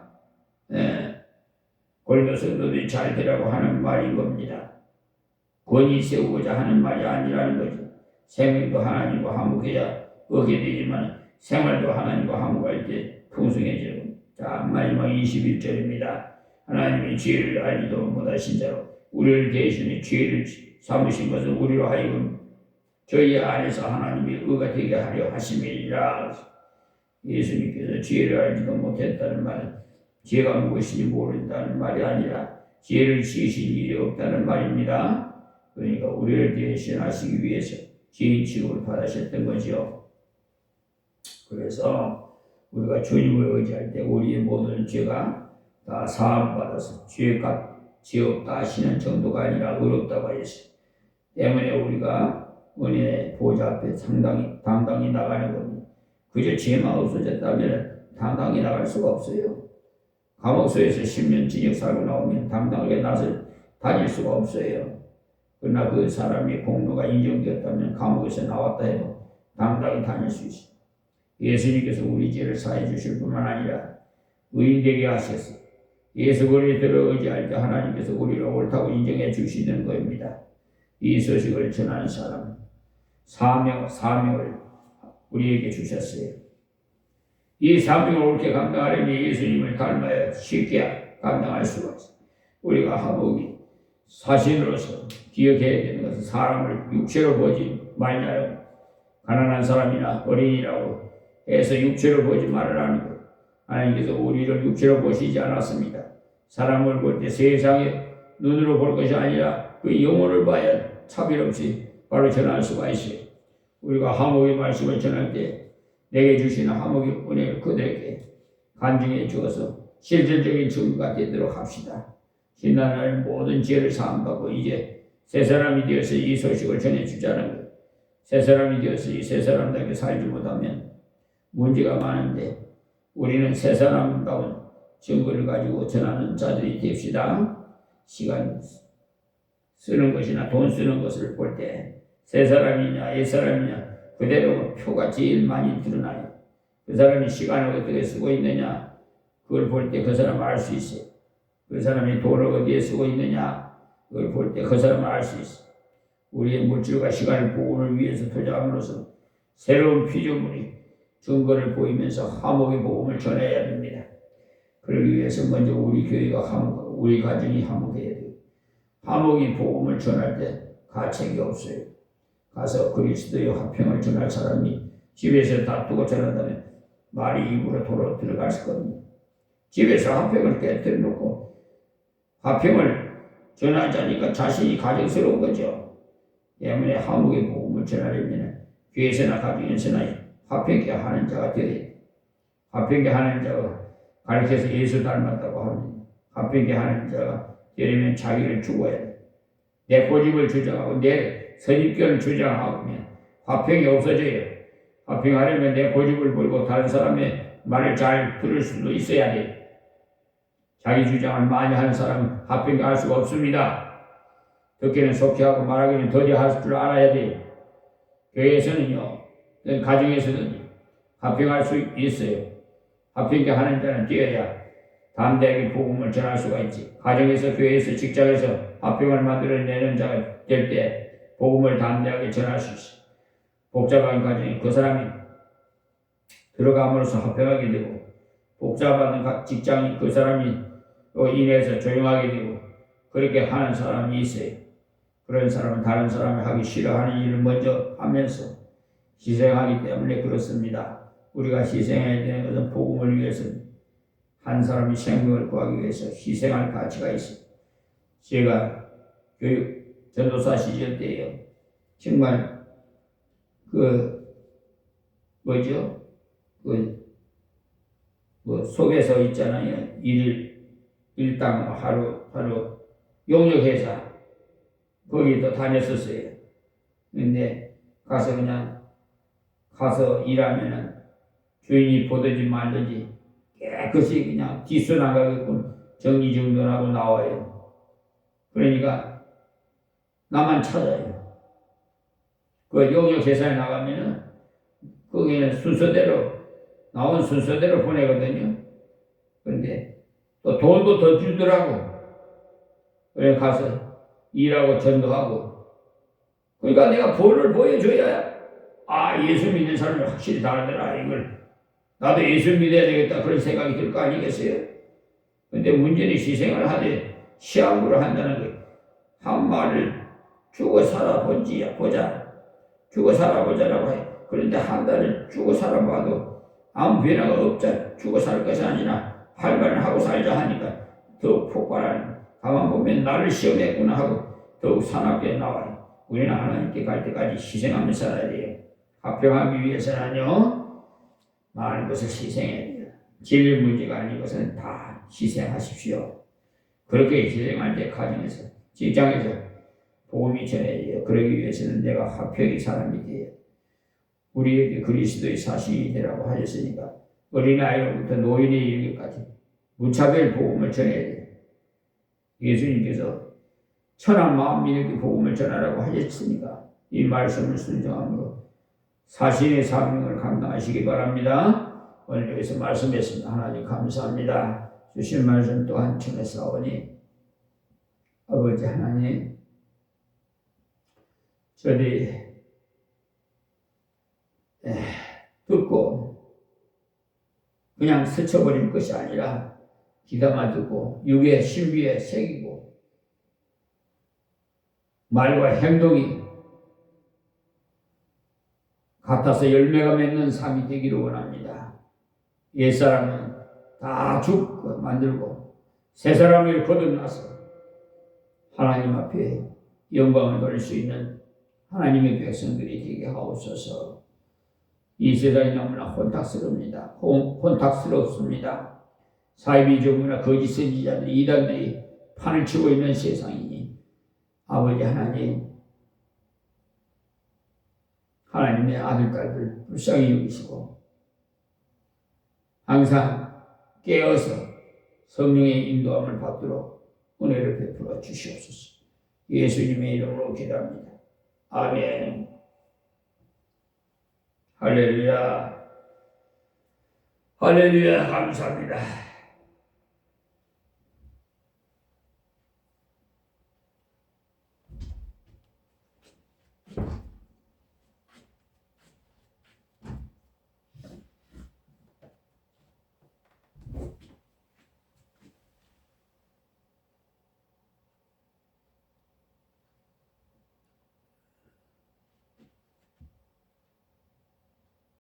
고린도 성도들이 잘 되라고 하는 말인 겁니다. 권위 세우고자 하는 말이 아니라는 거죠. 생명도 하나님과 화목해야 얻게 되지만 생활도 하나님과 화목할 때 풍성해지는 겁니다. 자, 마지막 21절입니다. 하나님이 죄를 알지도 못하신 자로 우리를 대신해 죄를 삼으신 것은 우리로 하여금 저희 안에서 하나님의 의가 되게 하려 하심이니라. 예수님께서 죄를 알지도 못했다는 말은 죄가 무엇인지 모른다는 말이 아니라 죄를 지으신 일이 없다는 말입니다. 그러니까 우리를 대신하시기 위해서 죄인 취급을 받으셨던 거죠. 그래서 우리가 주님을 의지할 때 우리의 모든 죄가 다 사함받아서 죄가 죄 없다 하시는 정도가 아니라 의롭다고 하셨어요. 때문에 우리가 은혜의 보좌 앞에 당당히 나가는 겁니다. 그저 죄만 없어졌다면 당당히 나갈 수가 없어요. 감옥소에서 10년 징역 살고 나오면 당당하게 나서 다닐 수가 없어요. 그러나 그 사람의 공로가 인정되었다면 감옥에서 나왔다 해도 당당히 다닐 수 있어요. 예수님께서 우리 죄를 사해 주실 뿐만 아니라 의인되게 하셨어요. 예수 그리스도를 의지할 때 하나님께서 우리를 옳다고 인정해 주시는 것입니다. 이 소식을 전하는 사람 사명을 우리에게 주셨어요. 이 사명을 옳게 감당하려면 예수님을 닮아야 쉽게 감당할 수가 있어요. 우리가 화목이 사신으로서 기억해야 되는 것은 사람을 육체로 보지 말자라고, 가난한 사람이나 어린이라고 해서 육체로 보지 말으라는 것. 하나님께서 우리를 육체로 보시지 않았습니다. 사람을 볼 때 세상의 눈으로 볼 것이 아니라 그 영혼을 봐야 차별 없이 바로 전할 수가 있어요. 우리가 화목의 말씀을 전할 때 내게 주시는 화목의 은혜를 그들에게 간증해 주어서 실질적인 증거가 되도록 합시다. 신나는 모든 죄를 사함받고 이제 새 사람이 되어서 이 소식을 전해주자는 것. 새 사람이 되어서 이 새 사람답게 살지 못하면 문제가 많은데 우리는 새 사람다운 증거를 가지고 전하는 자들이 됩시다. 시간 쓰는 것이나 돈 쓰는 것을 볼 때 새 사람이냐 옛 사람이냐 그대로 표가 제일 많이 드러나요. 그 사람이 시간을 어떻게 쓰고 있느냐 그걸 볼 때 그 사람을 알 수 있어요. 그 사람이 돈을 어디에 쓰고 있느냐 그걸 볼 때 그 사람을 알 수 있어요. 우리의 물질과 시간을 복음을 위해서 투자함으로써 새로운 피조물이 증거를 보이면서 화목의 복음을 전해야 됩니다. 그러기 위해서 먼저 우리 교회가 화목하고 우리 가정이 화목해야 돼요. 화목이 복음을 전할 때 가책이 없어요. 가서 그리스도의 화평을 전할 사람이 집에서 다투고 전한다면 말이 입으로 도로 들어갈 겁니다. 집에서 화평을 깨뜨려 놓고 화평을 전하자니까 자신이 가정스러운 거죠. 때문에 화목의 복음을 전하려면 교회에서나 가정에서나 화평케 하는 자가 되어야 돼요. 화평케 하는 자가 가르쳐서 예수 닮았다고 하면 화평케 하는 자가 되려면 자기를 죽어야 돼. 내 고집을 주장하고 내 선입견을 주장하면 화평이 없어져요. 화평하려면 내 고집을 버리고 다른 사람의 말을 잘 들을 수도 있어야 돼. 자기 주장을 많이 하는 사람은 합평할 수가 없습니다. 듣기는 속히 하고 말하기는 더디 할 줄 알아야 돼요. 교회에서는요, 가정에서든지 합평할 수 있어요. 합평케 하는 자는 뛰어야 담대하게 복음을 전할 수가 있지. 가정에서, 교회에서, 직장에서 합평을 만들어내는 자가 될 때 복음을 담대하게 전할 수 있어. 복잡한 가정에 그 사람이 들어감으로써 합평하게 되고, 복잡한 직장이 그 사람이 인해서 조용하게 되고, 그렇게 하는 사람이 있어요. 그런 사람은 다른 사람이 하기 싫어하는 일을 먼저 하면서 희생하기 때문에 그렇습니다. 우리가 희생해야 되는 것은 복음을 위해서는 한 사람이 생명을 구하기 위해서 희생할 가치가 있어요. 제가 교육 전도사 시절 때요, 정말 속에서 있잖아요. 일당 하루 용역회사 거기도 다녔었어요. 근데 가서 일하면은 주인이 보든지 말든지 깨끗이 그냥 뒷수나가게끔 정리정돈하고 나와요. 그러니까 나만 찾아요. 그 용역회사에 나가면은 거기는 나온 순서대로 보내거든요. 그런데 또 돈도 더 주더라고. 그래 가서 일하고 전도하고. 그러니까 내가 본을 보여줘야 예수 믿는 사람이 확실히 다르더라. 이걸 나도 예수 믿어야 되겠다 그런 생각이 들 거 아니겠어요? 근데 문제는 희생을 하되 시험으로 한다는 거예요. 한 말을 죽어 살아보자. 죽어 살아보자라고 해. 그런데 한 달을 죽어 살아봐도 아무 변화가 없자. 죽어 살 것이 아니라 활발을 하고 살자 하니까 더욱 폭발하는 거예요. 가만 보면 나를 시험했구나 하고 더욱 사납게 나와요. 우리는 하나님께 갈 때까지 희생하며 살아야 돼요. 합평하기 위해서는요, 많은 것을 희생해야 돼요. 질 문제가 아닌 것은 다 희생하십시오. 그렇게 희생할 때 가정에서, 직장에서 복음이 전해야 돼요. 그러기 위해서는 내가 합평의 사람이 돼요. 우리에게 그리스도의 사실이 되라고 하셨으니까 어린아이로부터 노인에 이르기까지 무차별 복음을 전해야 돼요. 예수님께서 천한 만민에게 복음을 전하라고 하셨으니까 이 말씀을 순종함으로 사신의 사명을 감당하시기 바랍니다. 오늘 여기서 말씀했습니다. 하나님 감사합니다. 주신 말씀 또한 전했사오니 아버지 하나님, 저희 듣고 그냥 스쳐버릴 것이 아니라 귀담아 듣고 육의 신비에 새기고 말과 행동이 같아서 열매가 맺는 삶이 되기를 원합니다. 옛사람은 다 죽고 만들고 새 사람을 거듭나서 하나님 앞에 영광을 돌릴 수 있는 하나님의 백성들이 되게 하옵소서. 이 세상이 너무나 혼탁스럽습니다. 사이비 종교나 거짓 선지자들이, 이단들이 판을 치고 있는 세상이니 아버지 하나님, 하나님의 아들, 딸들 불쌍히 여기시고 항상 깨어서 성령의 인도함을 받도록 은혜를 베풀어 주시옵소서. 예수님의 이름으로 기도합니다. 아멘. 할렐루야. 할렐루야. 감사합니다.